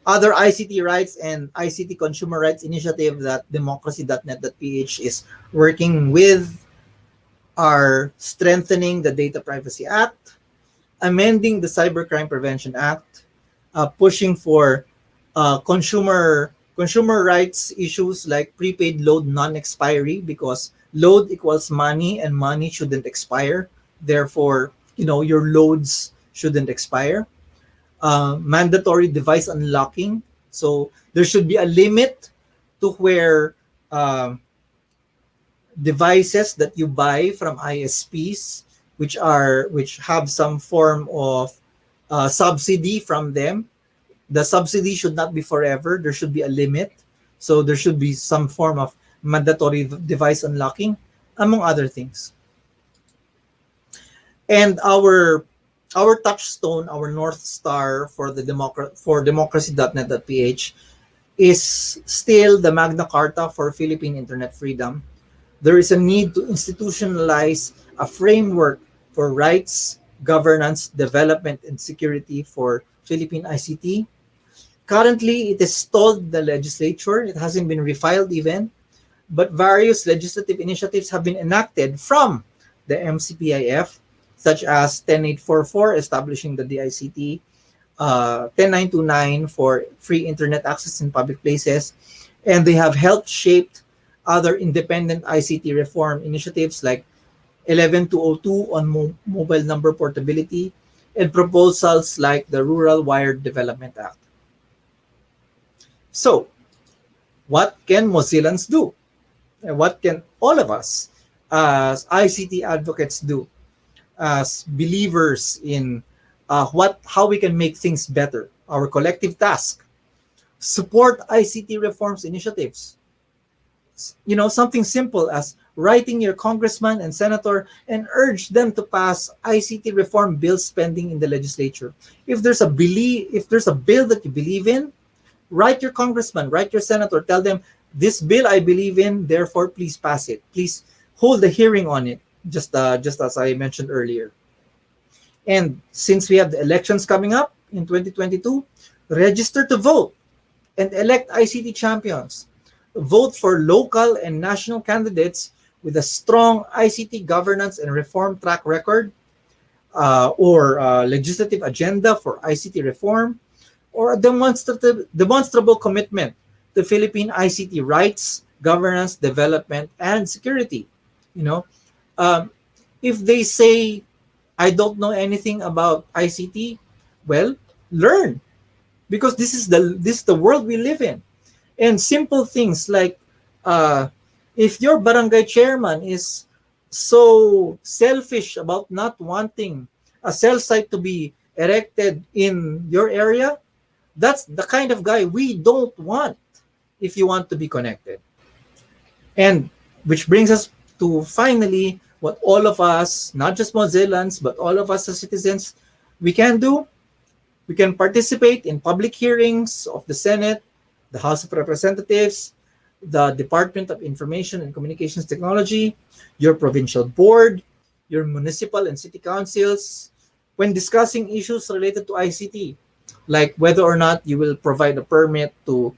other ICT rights and ICT consumer rights initiative that democracy.net.ph is working with are strengthening the Data Privacy Act, amending the Cybercrime Prevention Act, pushing for consumer rights issues like prepaid load non-expiry, because load equals money and money shouldn't expire. Therefore, your loads shouldn't expire. Mandatory device unlocking. So there should be a limit to where devices that you buy from ISPs, which have some form of subsidy from them. The subsidy should not be forever. There should be a limit. So there should be some form of mandatory device unlocking, among other things. And our touchstone, our North Star for the for democracy.net.ph is still the Magna Carta for Philippine Internet Freedom. There is a need to institutionalize a framework for rights, governance, development, and security for Philippine ICT. Currently, it is stalled in the legislature. It hasn't been refiled even, but various legislative initiatives have been enacted from the MCPIF, such as 10844 establishing the DICT, 10929 for free internet access in public places, and they have helped shape other independent ICT reform initiatives like 11202 on mobile number portability, and proposals like the Rural Wired Development Act. So, what can Mozillans do? And what can all of us as ICT advocates do, as believers in how we can make things better? Our collective task: support ICT reforms initiatives. Something simple as writing your congressman and senator and urge them to pass ICT reform bills pending in the legislature. If there's a bill that you believe in, write your congressman, write your senator, tell them, this bill I believe in, therefore please pass it. Please hold a hearing on it, just as I mentioned earlier. And since we have the elections coming up in 2022, register to vote and elect ICT champions. Vote for local and national candidates with a strong ICT governance and reform track record, or legislative agenda for ICT reform, or a demonstrable commitment to Philippine ICT rights, governance, development, and security. If they say, I don't know anything about ICT, well, learn, because this is the world we live in. And simple things like, if your barangay chairman is so selfish about not wanting a cell site to be erected in your area, that's the kind of guy we don't want if you want to be connected. And which brings us to finally what all of us, not just Mozillans, but all of us as citizens, we can do. We can participate in public hearings of the Senate, the House of Representatives, the Department of Information and Communications Technology, your provincial board, your municipal and city councils, when discussing issues related to ICT, like whether or not you will provide a permit to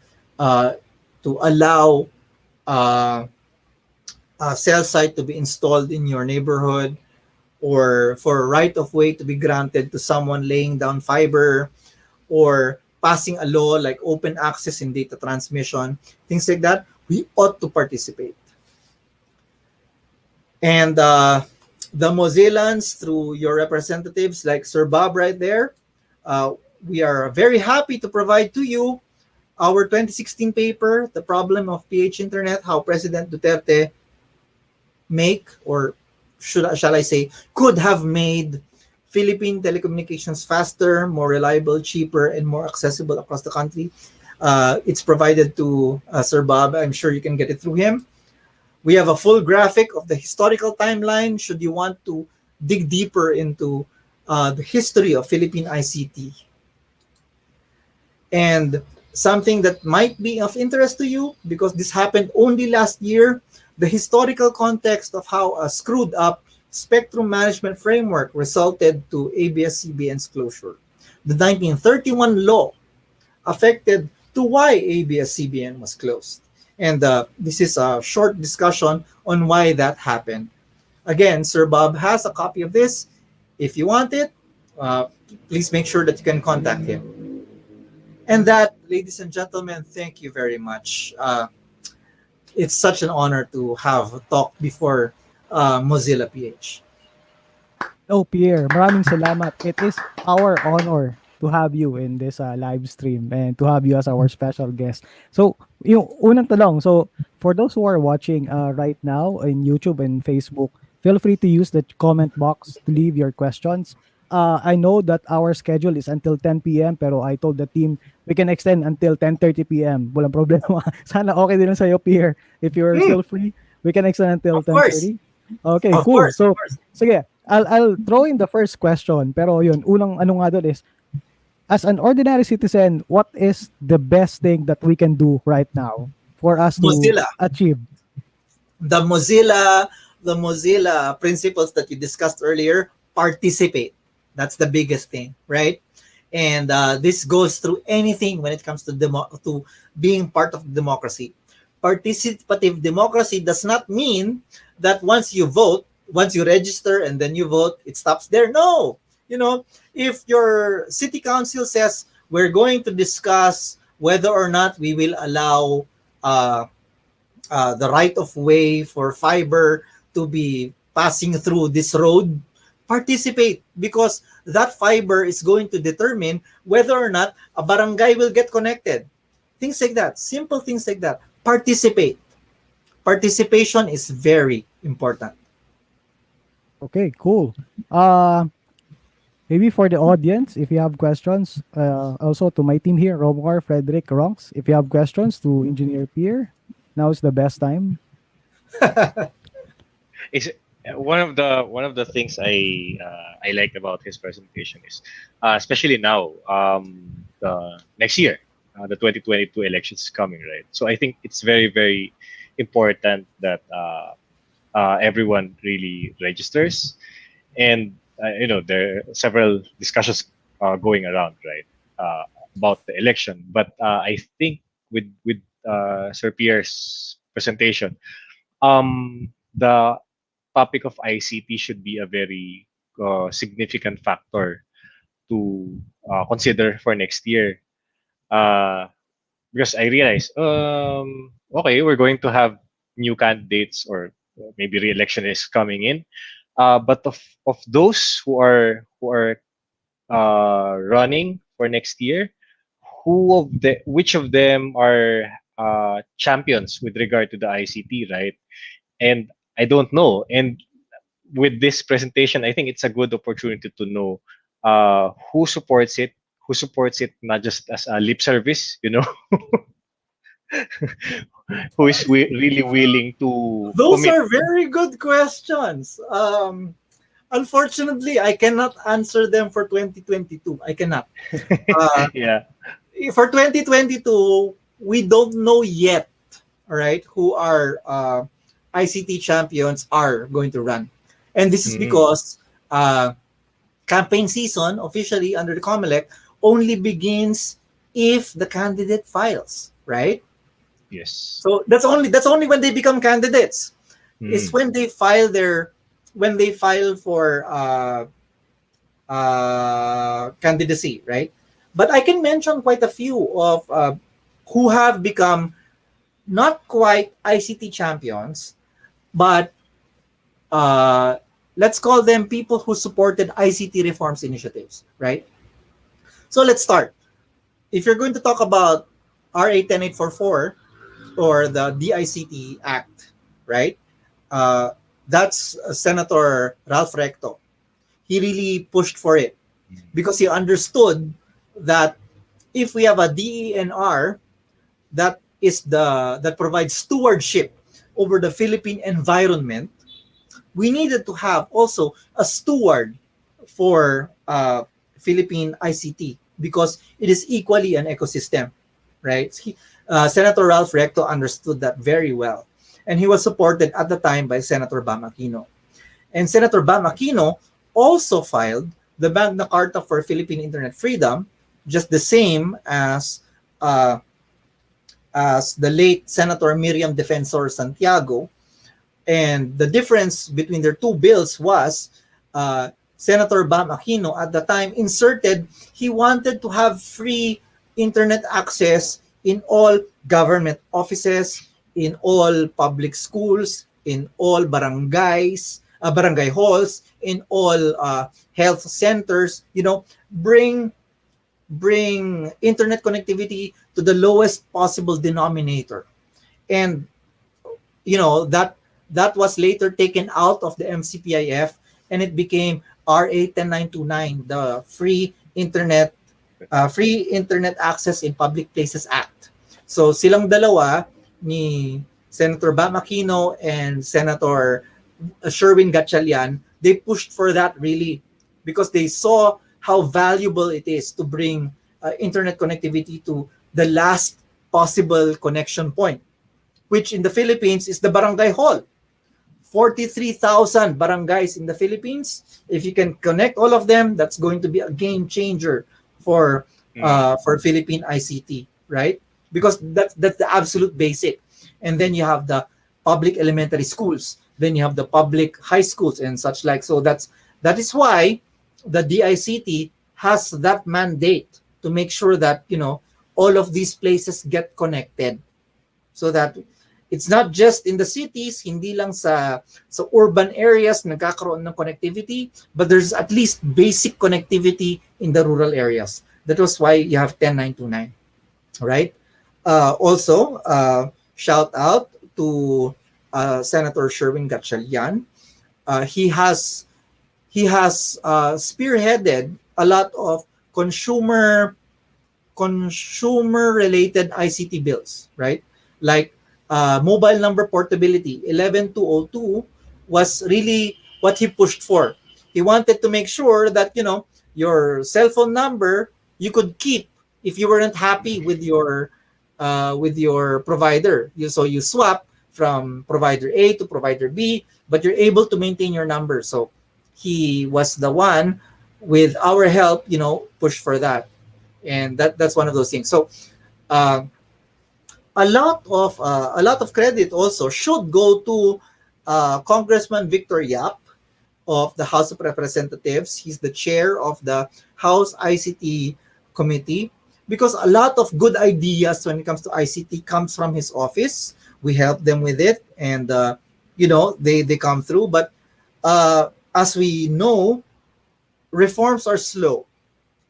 allow a cell site to be installed in your neighborhood, or for right of way to be granted to someone laying down fiber, or passing a law like open access in data transmission, things like that, we ought to participate. And the Mozillans, through your representatives like Sir Bob right there, we are very happy to provide to you our 2016 paper, The Problem of PH Internet, How President Duterte shall I say, could have made Philippine telecommunications faster, more reliable, cheaper, and more accessible across the country. It's provided to Sir Bob. I'm sure you can get it through him. We have a full graphic of the historical timeline should you want to dig deeper into the history of Philippine ICT. And something that might be of interest to you, because this happened only last year, the historical context of how a screwed up spectrum management framework resulted to ABS-CBN's closure. The 1931 law affected to why ABS-CBN was closed. And this is a short discussion on why that happened. Again, Sir Bob has a copy of this. If you want it, uh, please make sure that you can contact him. And that, ladies and gentlemen, thank you very much. It's such an honor to have a talk before Mozilla PH. Oh, Pierre, maraming salamat. It is our honor to have you in this live stream and to have you as our special guest. So, yung unang tanong, so for those who are watching right now in YouTube and Facebook, feel free to use the comment box to leave your questions. I know that our schedule is until 10 p.m. pero I told the team we can extend until 10:30 p.m. Walang problema. Sana okay din lang sa'yo, Pierre. If you're still free, we can extend until Of course. 10:30. Okay, Of cool. course, of So, course. sige, I'll throw in the first question. Pero yun, unang ano nga doon is, as an ordinary citizen, what is the best thing that we can do right now for us to Mozilla. achieve? The Mozilla principles that you discussed earlier, participate. That's the biggest thing, right? And this goes through anything when it comes to to being part of democracy. Participative democracy does not mean that once you vote, once you register and then you vote, it stops there. No, if your city council says we're going to discuss whether or not we will allow the right of way for fiber to be passing through this road, participate, because that fiber is going to determine whether or not a barangay will get connected. Things like that, simple things like that. Participate. Participation is very important. Okay, cool. Maybe for the audience, if you have questions, also to my team here, Romar, Frederick, Ronks, if you have questions to Engineer Pierre, now is the best time. Is one of the things I liked about his presentation is, especially now, the next year, the 2022 elections is coming, right? So I think it's very, very important that everyone really registers, and there are several discussions going around, right, about the election. But I think with Sir Pierre's presentation, the topic of ICT should be a very significant factor to consider for next year. Uh, because I realized, okay, we're going to have new candidates, or maybe re-election is coming in. But of those who are running for next year, which of them are champions with regard to the ICT, right? And I don't know. And with this presentation, I think it's a good opportunity to know who supports it not just as a lip service, who is really willing to Those commit. are very good questions. Unfortunately, I cannot answer them for 2022. I cannot. Uh, Yeah. for 2022, we don't know yet, all right, who our ICT champions are going to run. And this is Mhm. because campaign season officially under the COMELEC only begins if the candidate files, right? Yes. So that's only when they become candidates. Is Mm. when they file for candidacy, right? But I can mention quite a few of who have become not quite ICT champions, but let's call them people who supported ICT reforms initiatives, right? So let's start. If you're going to talk about RA 10844 or the DICT Act, right? Uh, that's Senator Ralph Recto. He really pushed for it because he understood that if we have a DENR that provides stewardship over the Philippine environment, we needed to have also a steward for Philippine ICT because it is equally an ecosystem, right? Senator Ralph Recto understood that very well, and he was supported at the time by Senator Bam Aquino. And Senator Bam Aquino also filed the Magna Carta for Philippine Internet Freedom, just the same as uh, as the late Senator Miriam Defensor Santiago. And the difference between their two bills was Senator Bam Aquino at the time inserted he wanted to have free internet access in all government offices, in all public schools, in all barangay halls, in all health centers. Bring internet connectivity to the lowest possible denominator. And that was later taken out of the MCPIF, and it became RA 10929, the Free Internet Access in Public Places Act. So silang dalawa ni Senator Bam Aquino and Senator Sherwin Gatchalian, they pushed for that really because they saw how valuable it is to bring internet connectivity to the last possible connection point, which in the Philippines is the barangay hall. 43,000 barangays in the Philippines. If you can connect all of them, that's going to be a game changer for Philippine ICT, right? Because that's the absolute basic. And then you have the public elementary schools, then you have the public high schools and such like. So that is why the DICT has that mandate to make sure that all of these places get connected, so that it's not just in the cities, hindi lang sa urban areas nagkakaroon ng connectivity, but there's at least basic connectivity in the rural areas. That was why you have 10929, right? Also, shout out to Senator Sherwin Gatchalian. He has spearheaded a lot of consumer related ICT bills, right? Like mobile number portability. 11202 was really what he pushed for. He wanted to make sure that your cell phone number you could keep if you weren't happy with your provider. So you swap from provider A to provider B, but you're able to maintain your number. So he was the one, with our help, push for that, and that's one of those things. So a lot of credit also should go to Congressman Victor Yap of the House of Representatives. He's the chair of the House ICT Committee, because a lot of good ideas when it comes to ICT comes from his office. We help them with it, and they come through. But as we know, reforms are slow.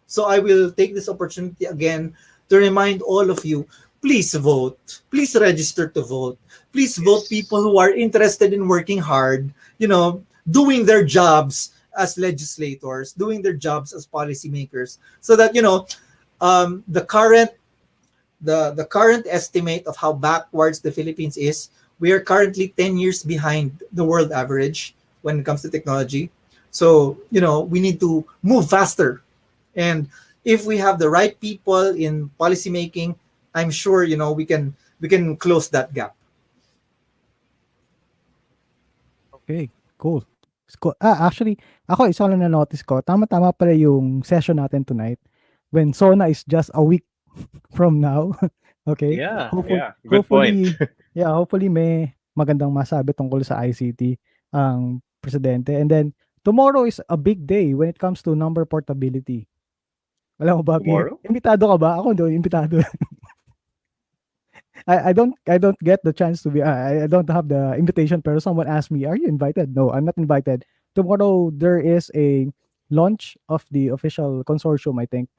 So I will take this opportunity again to remind all of you, please vote. Please register to vote. Please vote people who are interested in working hard, doing their jobs as legislators, doing their jobs as policymakers, so that the current estimate of how backwards the Philippines is, we are currently 10 years behind the world average when it comes to technology. So we need to move faster. And if we have the right people in policymaking, I'm sure we can close that gap. Okay, cool. Actually, ako isa lang na-notice ko, tama-tama pala yung session natin tonight when SONA is just a week from now. Okay? Yeah, Hopefully, yeah. Good point. hopefully may magandang masabi tungkol sa ICT ang presidente. And then, tomorrow is a big day when it comes to number portability. Alam mo ba, Pierre? Tomorrow? Imbitado ka ba? Ako hindi imbitado. I don't get the chance to be I don't have the invitation, pero someone asked me, are you invited? No, I'm not invited. Tomorrow there is a launch of the official consortium, I think,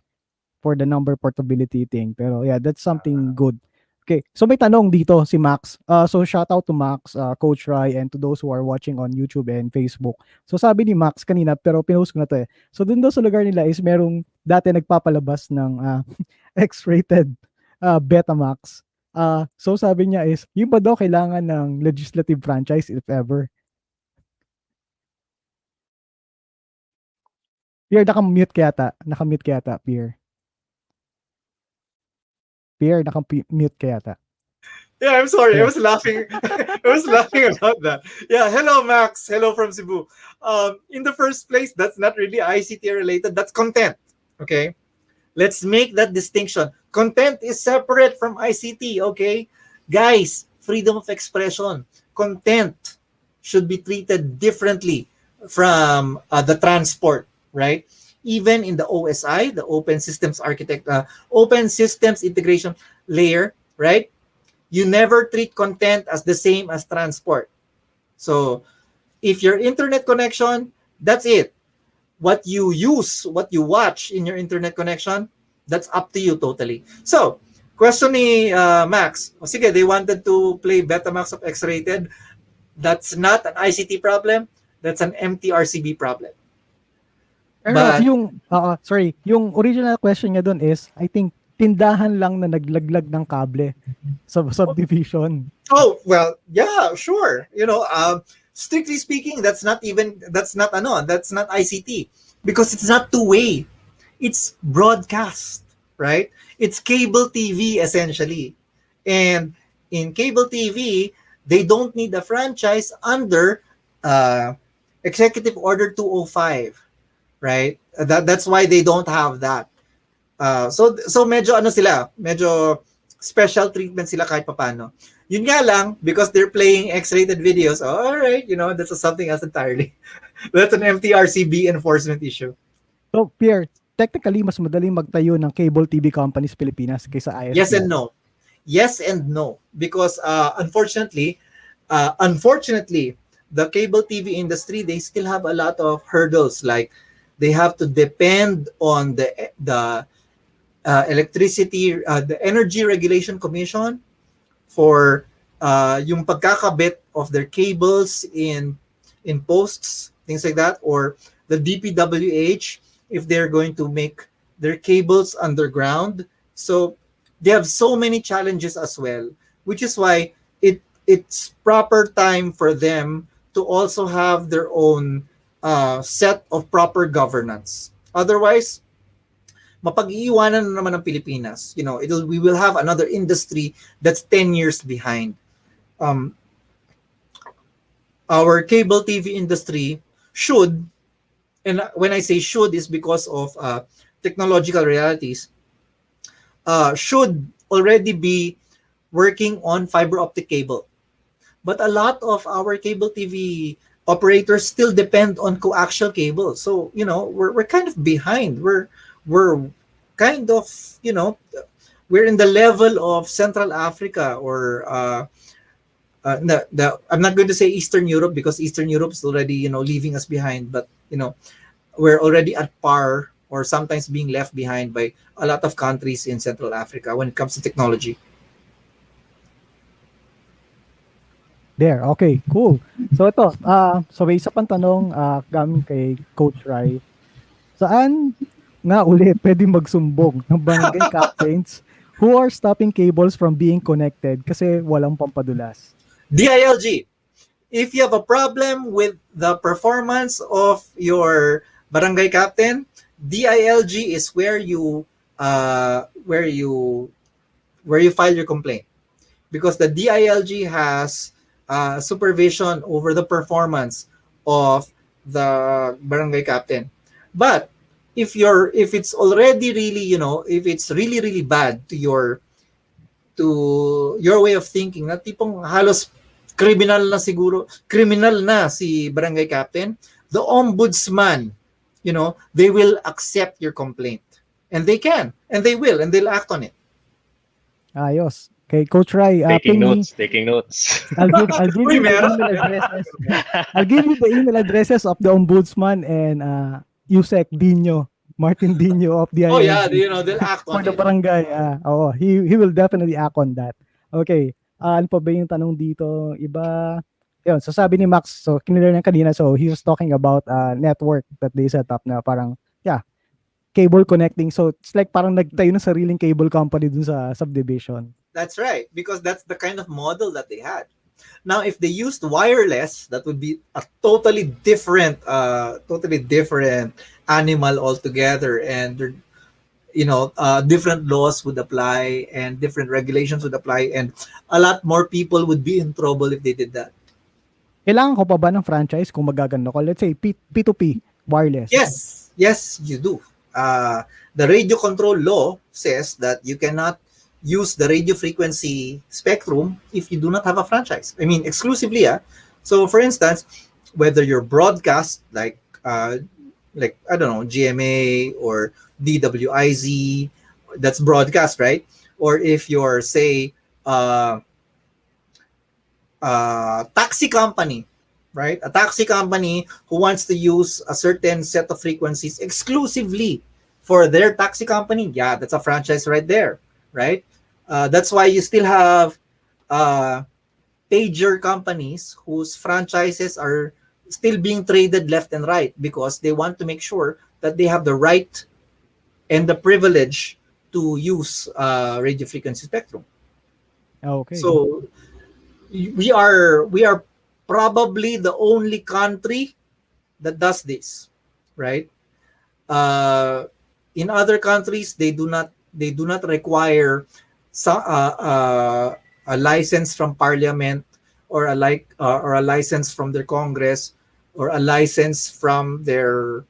for the number portability thing. Pero yeah, that's something good. Okay, so may tanong dito si Max. So shout out to Max, Coach Rai, and to those who are watching on YouTube and Facebook. So sabi ni Max kanina, pero pinost ko na to eh. So dun daw sa lugar nila is merong dati nagpapalabas ng X-rated Betamax. So sabi niya is, yung ba daw kailangan ng legislative franchise if ever? Pierre, nakamute kayata. Nakamute kayata, Pierre. Pierre, nakamute kayata. Yeah, I'm sorry. Yeah. I was laughing. I was laughing about that. Yeah, hello Max. Hello from Cebu. In the first place, that's not really ICT related. That's content. Okay. Let's make that distinction. Content is separate from ICT, okay? Guys, freedom of expression. Content should be treated differently from the transport, right? Even in the OSI, the Open Systems Integration layer, right? You never treat content as the same as transport. So if your internet connection, that's it. What you use, what you watch in your internet connection, that's up to you totally. So, question ni Max. O sige, they wanted to play Betamax of X-rated. That's not an ICT problem. That's an MTRCB problem. Pero But, yung original question niya doon is, I think, tindahan lang na naglaglag ng kable sa subdivision. oh, well, yeah, sure. Strictly speaking, that's not ICT because it's not two-way. It's broadcast, right? It's cable TV essentially. And in cable TV, they don't need a franchise under Executive Order 205, right? That's why they don't have that. So medyo medyo special treatment sila kahit papaano. Yun nga lang, because they're playing X-rated videos, all right, that's something else entirely. That's an MTRCB enforcement issue. So, Pierre, technically, mas madaling magtayo ng cable TV companies Pilipinas kaysa ISP. Yes and no. Yes and no. Because unfortunately, the cable TV industry, they still have a lot of hurdles. Like, they have to depend on the the Energy Regulation Commission for yung pagkakabit of their cables in posts, things like that, or the DPWH if they're going to make their cables underground. So they have so many challenges as well, which is why it's proper time for them to also have their own set of proper governance. Otherwise, mapag-iiwanan na naman ng Pilipinas. We will have another industry that's 10 years behind. Our cable TV industry should, and when I say should is because of technological realities, should already be working on fiber optic cable. But a lot of our cable TV operators still depend on coaxial cable. So, we're kind of behind. We're kind of, we're in the level of Central Africa or I'm not going to say Eastern Europe because Eastern Europe is already, leaving us behind. But, we're already at par or sometimes being left behind by a lot of countries in Central Africa when it comes to technology. There, okay, cool. So ito, may isa pang tanong galing kay Coach Rai. Saan nga uli pwede magsumbong ng barangay captains who are stopping cables from being connected kasi walang pampadulas? DILG. If you have a problem with the performance of your barangay captain, DILG is where you file your complaint, because the DILG has supervision over the performance of the barangay captain. But if it's already really, if it's really really bad to your way of thinking, na tipong halos criminal na si barangay captain, the ombudsman, they will accept your complaint, and they can, and they will, and they'll act on it. Ayos. Okay, Coach Rai, Taking notes. I'll give you the email addresses. I'll give you the email addresses of the ombudsman and Yusek Dino, Martin Dino of the Oh yeah, they'll act on for the it. barangay. He will definitely act on that. Okay. Ano pa ba yung tanong dito? Iba. Yun, so sabi ni Max, so kinilare niya kanina, so he was talking about network that they set up na parang, cable connecting. So it's like parang nagtayo ng sariling cable company dun sa subdivision. That's right, because that's the kind of model that they had. Now, if they used wireless, that would be a totally different animal altogether, and different laws would apply and different regulations would apply, and a lot more people would be in trouble if they did that. Kailangan ko pa ba ng franchise kung magagano ko? Let's say P2P wireless. Yes, you do. The radio control law says that you cannot use the radio frequency spectrum if you do not have a franchise. I mean, exclusively. So, for instance, whether you're broadcast like I don't know, GMA or DWIZ, that's broadcast, right? Or if you're say uh, taxi company, right? A taxi company who wants to use a certain set of frequencies exclusively for their taxi company. Yeah, that's a franchise right there, right? That's why you still have uh, pager companies whose franchises are still being traded left and right because they want to make sure that they have the right and the privilege to use radio frequency spectrum. Okay. So we are probably the only country that does this, right? Uh, in other countries, they do not require a license from parliament or a license from their congress or a license from their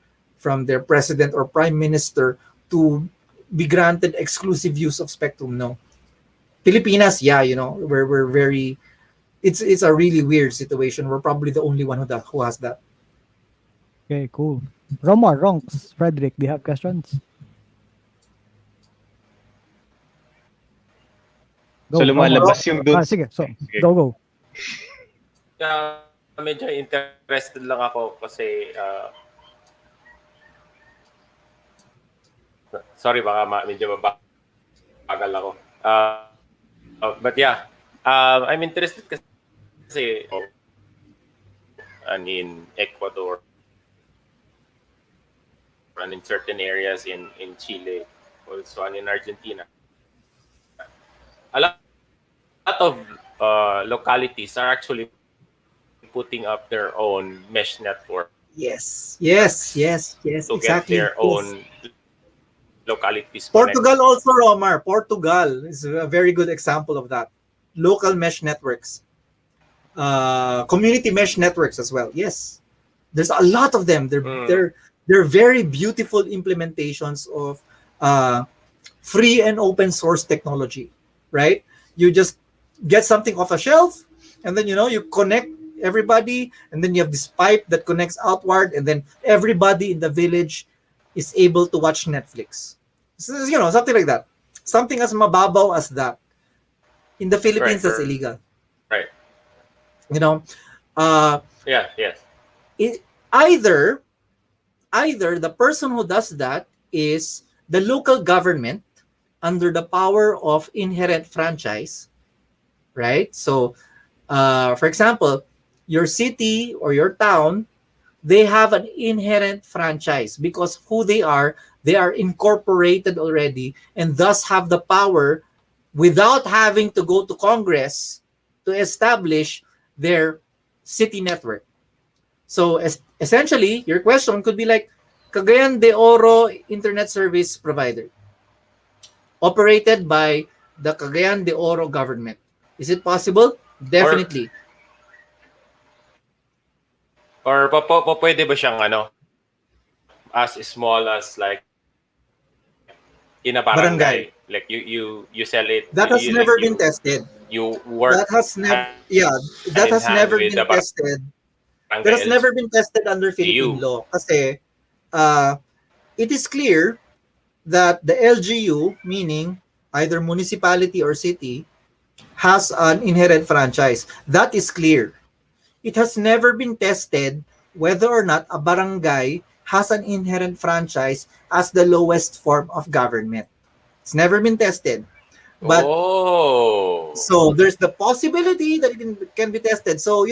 president or prime minister to be granted exclusive use of spectrum. No, Filipinas, yeah, we're very. It's a really weird situation. We're probably the only one who has that. Okay, cool. Romar, Ronks, Frederick, do you have questions? So Go, Romar. lumalabas yung dun. Sige. So, Sige. go. Kaya medyo interested lang ako kasi sorry baka medyo mabagal ako. But yeah, I'm interested kasi in Ecuador and in certain areas in Chile, also and in Argentina. A lot of localities are actually putting up their own mesh network Yes, to get exactly. their Yes. own localities Portugal connected. also, Romar. Portugal is a very good example of that. Local mesh networks, community mesh networks as well. Yes, there's a lot of them. They're very beautiful implementations of uh, free and open source technology, right? You just get something off a shelf, and then you connect everybody, and then you have this pipe that connects outward, and then everybody in the village is able to watch Netflix. So, something like that. Something as mababaw as that. In the Philippines, that's Right. illegal. Right. You know, uh, Yeah. Yes. it, either the person who does that is the local government under the power of inherent franchise, right? So, for example, your city or your town, they have an inherent franchise because who they are incorporated already and thus have the power without having to go to Congress to establish their city network. So essentially, your question could be like Cagayan de Oro Internet Service Provider, operated by the Cagayan de Oro government. Is it possible? Definitely. Or pwede ba siyang as small as like in a barangay, like you sell it. That has never been tested. You work That has never, hand yeah, that in has hand never with been the tested. barangay That has never been tested under Philippine LGU. law. Kasi it is clear that the LGU, meaning either municipality or city, has an inherent franchise. That is clear. It has never been tested whether or not a barangay has an inherent franchise as the lowest form of government. It's never been tested. But so there's the possibility that it can be tested. So,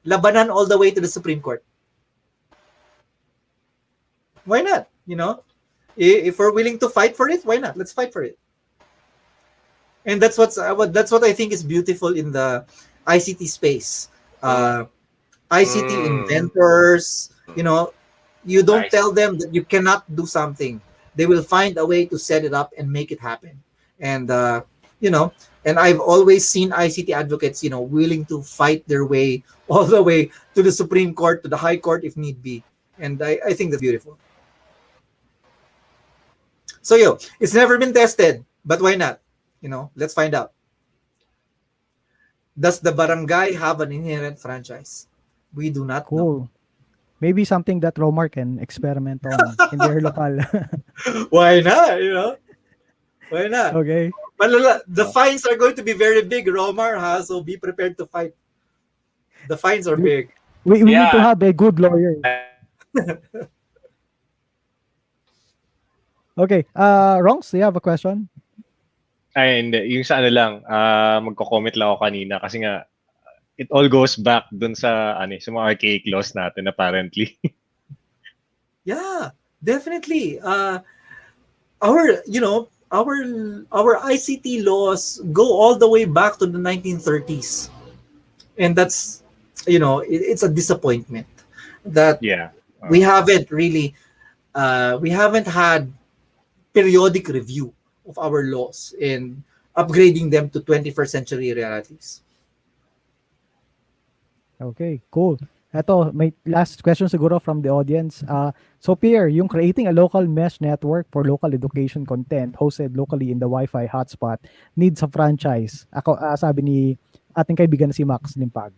labanan all the way to the Supreme Court. Why not? If we're willing to fight for it, why not? Let's fight for it. And that's what I think is beautiful in the ICT space. ICT inventors, you don't Nice. tell them that you cannot do something. They will find a way to set it up and make it happen. And and I've always seen ICT advocates, willing to fight their way all the way to the Supreme Court, to the High Court if need be. And I think that's beautiful. So it's never been tested, but why not? Let's find out. Does the barangay have an inherent franchise? We do not know. Cool. Maybe something that Romar can experiment on in their local. Why not? Why not? Okay. The fines are going to be very big, Romar, so be prepared to fight. The fines are We, big. we need to Yeah. have a good lawyer. Okay. Ronks, do you have a question? Ay, hindi. Yung sa ano lang, magko-comment lang ako kanina kasi nga, it all goes back dun sa mga archaic laws natin apparently. Yeah, definitely. Our ICT laws go all the way back to the 1930s, and that's it's a disappointment that Yeah. we haven't really we haven't had periodic review of our laws and upgrading them to 21st century realities. Okay, cool. Eto, may last question siguro from the audience. So Pierre, yung creating a local mesh network for local education content hosted locally in the Wi-Fi hotspot needs a franchise. Ako, sabi ni ating kaibigan na si Max Limpag.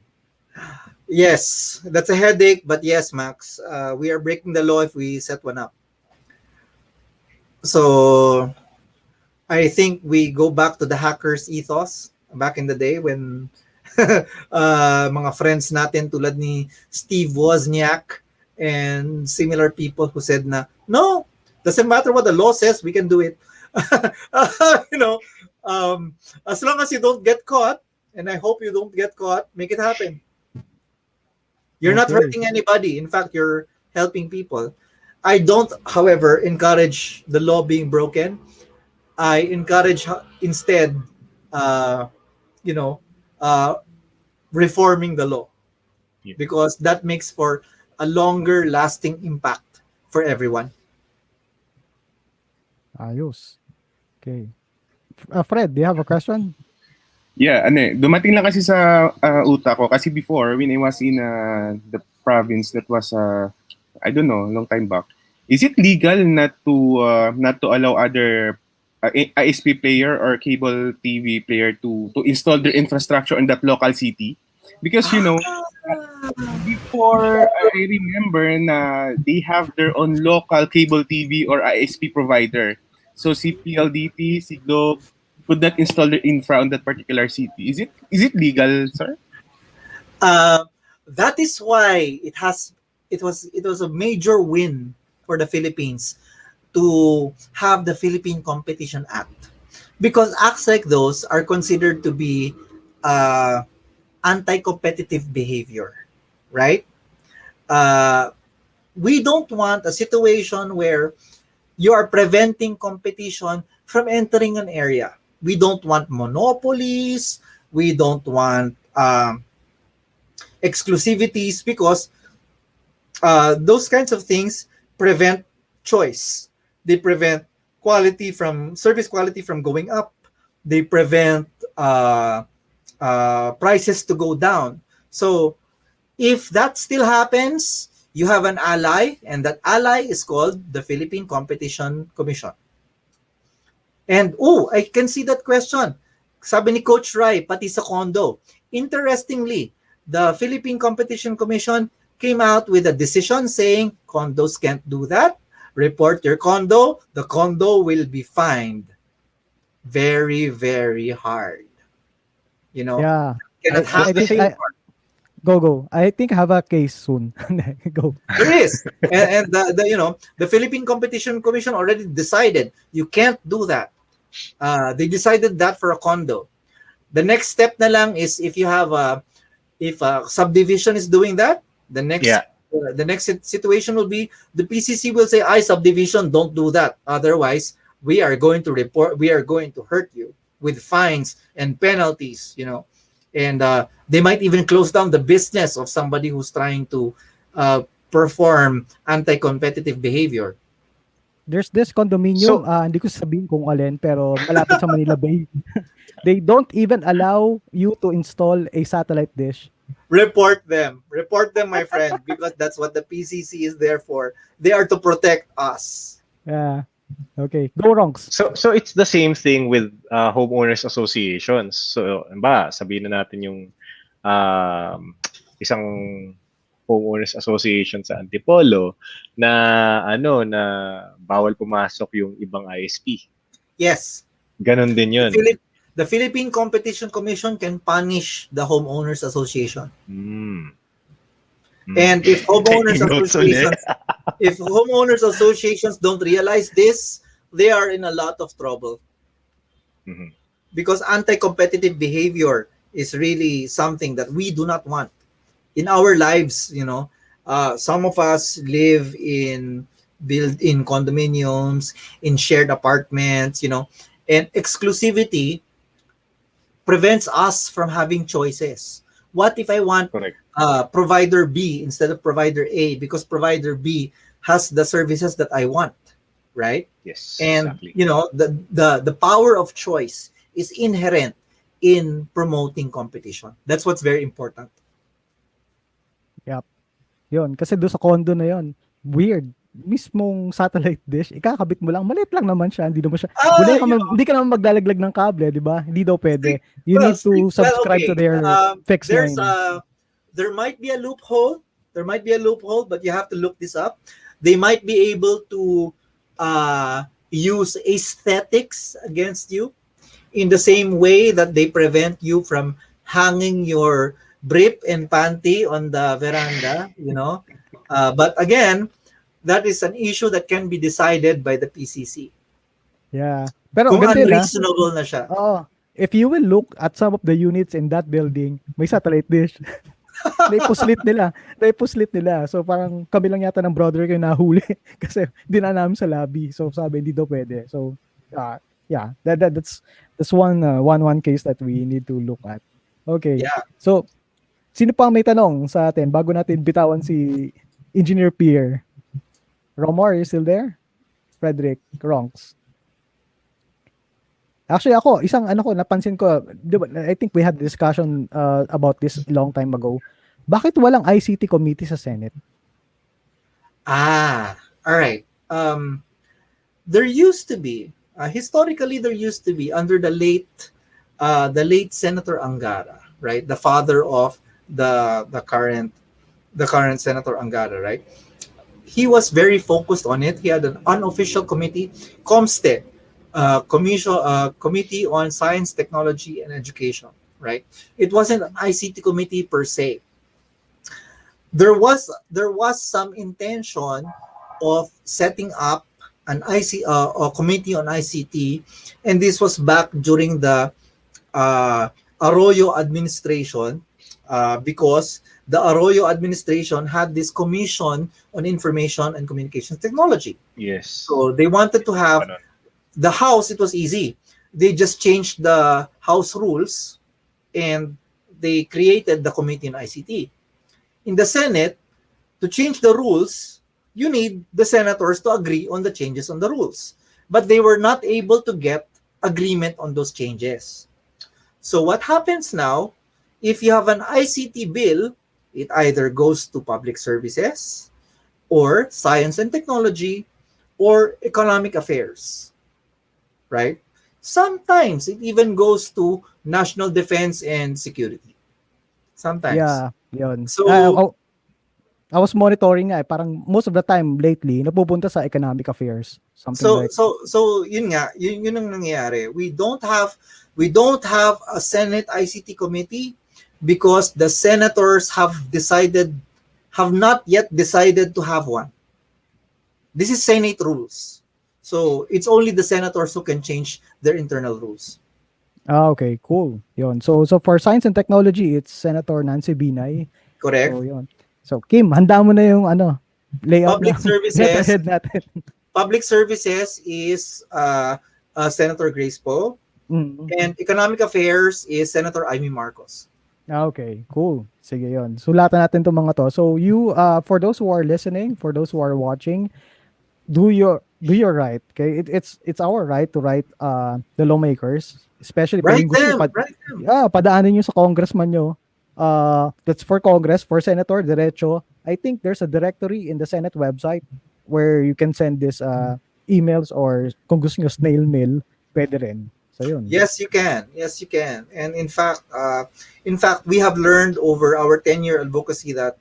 Yes, that's a headache, but yes, Max, we are breaking the law if we set one up. So I think we go back to the hackers ethos back in the day when mga friends natin tulad ni Steve Wozniak and similar people who said na, no, doesn't matter what the law says, we can do it. As long as you don't get caught, and I hope you don't get caught, make it happen. You're not Okay. hurting anybody. In fact, you're helping people. I don't, however, encourage the law being broken. I encourage instead, you know, reforming the law, Yeah. because that makes for a longer lasting impact for everyone. Ayos. Okay. Fred, do you have a question? Yeah, dumating lang kasi sa utak ko kasi before when I was in the province that was I don't know, long time back. Is it legal not to allow other ISP player or cable TV player to install their infrastructure in that local city? Because before I remember na they have their own local cable TV or ISP provider. So si PLDT, si Globe could not install their infra on that particular city. Is it legal, sir? That is why it was a major win for the Philippines to have the Philippine Competition Act, because acts like those are considered to be anti-competitive behavior, right? We don't want a situation where you are preventing competition from entering an area. We don't want monopolies. We don't want exclusivities, because those kinds of things prevent choice. They prevent service quality from going up. They prevent prices to go down. So if that still happens, you have an ally, and that ally is called the Philippine Competition Commission. And I can see that question. Sabi ni Coach Rai, pati sa condo. Interestingly, the Philippine Competition Commission came out with a decision saying condos can't do that. Report your condo. The condo will be fined very, very hard. Yeah. Cannot I have the think same. Go. I think I have a case soon. Go. There is, and the Philippine Competition Commission already decided you can't do that. They decided that for a condo. The next step na lang is if a subdivision is doing that, the next situation will be the PCC will say, "I subdivision, don't do that. Otherwise, we are going to hurt you with fines and penalties." And they might even close down the business of somebody who's trying to perform anti-competitive behavior. There's this condominium, hindi ko sabihin kung alin, pero malapit sa Manila Bay. They don't even allow you to install a satellite dish. Report them, my friend, because that's what the PCC is there for. They are to protect us. Yeah. Okay, go Ronks. So it's the same thing with homeowners associations. So, ba, sabihin na natin yung isang homeowners association sa Antipolo na na bawal pumasok yung ibang ISP. Yes. Ganon din yun. The Philippine Competition Commission can punish the homeowners association. And if homeowners associations don't realize this, they are in a lot of trouble. Because anti-competitive behavior is really something that we do not want in our lives. Some of us live in condominiums, in shared apartments, and exclusivity prevents us from having choices. What if I want provider B instead of provider A, because provider B has the services that I want, right? Yes. And exactly. the power of choice is inherent in promoting competition. That's what's very important. Yep. Yun, kasi doon sa condo na yun, weird. Mismong satellite dish, ikakabit mo lang, maliit lang naman siya, hindi ka naman maglalaglag ng kable, di ba? Hindi daw pwede. You need to subscribe to their fixed line. There might be a loophole. But you have to look this up. They might be able to use aesthetics against you in the same way that they prevent you from hanging your brief and panty on the veranda, but again, that is an issue that can be decided by the PCC. Yeah. Pero kung ganito unreasonable na siya. If you will look at some of the units in that building, may satellite dish. Naipuslit nila. So parang kami lang yata ng brother ko yung nahuli kasi namin sa lobby. So sabi hindi daw pwede. So yeah, that's one case that we need to look at. Okay. Yeah. So sino pa may tanong sa atin bago natin bitawan si Engineer Pierre? Romar, are you still there? Frederick, Ronks. Actually ako, napansin ko, I think we had a discussion about this a long time ago. Bakit walang ICT committee sa Senate? All right. There used to be, historically there used to be under the late Senator Angara, right? The father of the current Senator Angara, right? He was very focused on it. He had an unofficial committee, COMSTE, Committee on Science, Technology, and Education, right? It wasn't an ICT committee per se. There was some intention of setting up an a committee on ICT, and this was back during the Arroyo administration, because the Arroyo administration had this Commission on Information and Communications Technology. Yes. So they wanted to have the House. It was easy. They just changed the House rules and they created the Committee on ICT. In the Senate, to change the rules, you need the senators to agree on the changes on the rules. But they were not able to get agreement on those changes. So what happens now, if you have an ICT bill, it either goes to public services or science and technology or economic affairs, right? Sometimes it even goes to national defense and security. Sometimes. Yeah, yun. So, I was monitoring parang most of the time lately, napupunta sa economic affairs. So yun ang nangyayari. We don't have a Senate ICT committee because the senators have not yet decided to have one. This is Senate rules. So it's only the senators who can change their internal rules. Okay, cool. Yun. So for science and technology, it's Senator Nancy Binay. Correct. So yun. So Kim, handa mo na yung layout Public ng services. letterhead natin. Public services is Senator Grace Poe, and economic affairs is Senator Amy Marcos. Okay, cool. Sige yun. Sulatan natin itong mga to. So you, for those who are listening, for those who are watching, do your right. Okay, it's our right to write the lawmakers, especially Write them. Padaanin nyo sa congressman nyo. That's for Congress, for Senator, diretso. I think there's a directory in the Senate website where you can send this emails or kung gusto nyo snail mail, pwede rin. So yun. Yes, you can. Yes, you can. And in fact, we have learned over our 10-year advocacy that,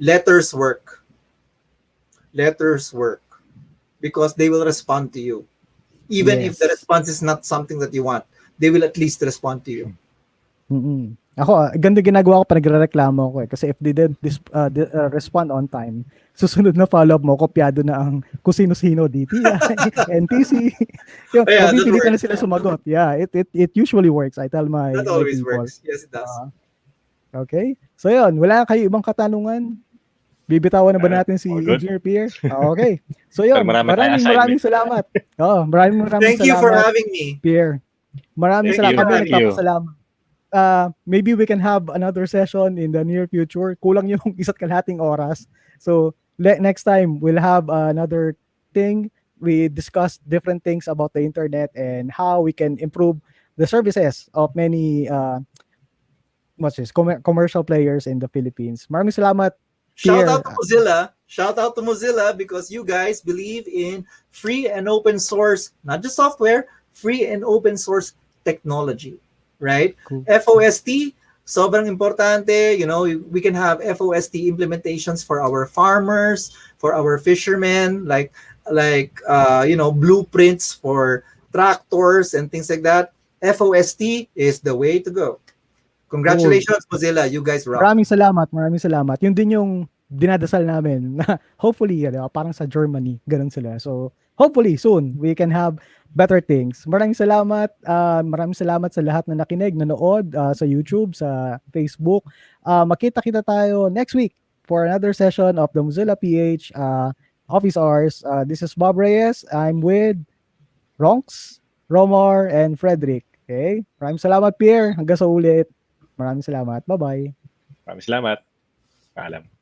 letters work. Letters work because they will respond to you. Even if the Yes. response is not something that you want, they will at least respond to you. Mm-mm. Ako, ganda ginagawa ko pa nagrereklamo ako kasi if they didn't respond on time, susunod na follow-up mo, kopyado na ang kung sino-sino, DTI, NTC. Yung, Oh, yeah, that mapipilitan na works. sila sumagot. Yeah, it usually works. I tell my That always people. works. Yes, it does. Okay? So yun, wala kayo ibang katanungan? Bibitawan na ba natin si All good. Engineer Pierre? Okay. So yun, Pero marami tayong maraming assignment. salamat. Maraming Thank you for salamat, having me. Pierre. Maraming Thank salamat. you. Kami Thank you. nagpapasalamat. Maybe we can have another session in the near future. Kulang yung isa't kalahating oras. So next time we'll have another thing. We discuss different things about the internet and how we can improve the services of many commercial players in the Philippines. Maraming salamat, Shout Pierre. out to Mozilla. Shout out to Mozilla because you guys believe in free and open source, not just software, free and open source technology, right? Cool. FOST, sobrang importante. We can have FOST implementations for our farmers, for our fishermen, like blueprints for tractors and things like that. FOST is the way to go. Congratulations, Mozilla. You guys rock. Maraming salamat. Yun din yung dinadasal namin na hopefully, parang sa Germany, ganun sila. So, hopefully, soon, we can have better things. Maraming salamat sa lahat na nakinig, nanood sa YouTube, sa Facebook. Makita-kita tayo next week for another session of the MozillaPH Office Hours. This is Bob Reyes. I'm with Ronks, Romar, and Frederick. Okay? Maraming salamat, Pierre. Hanggang sa ulit. Maraming salamat. Bye-bye. Maraming salamat. Paalam.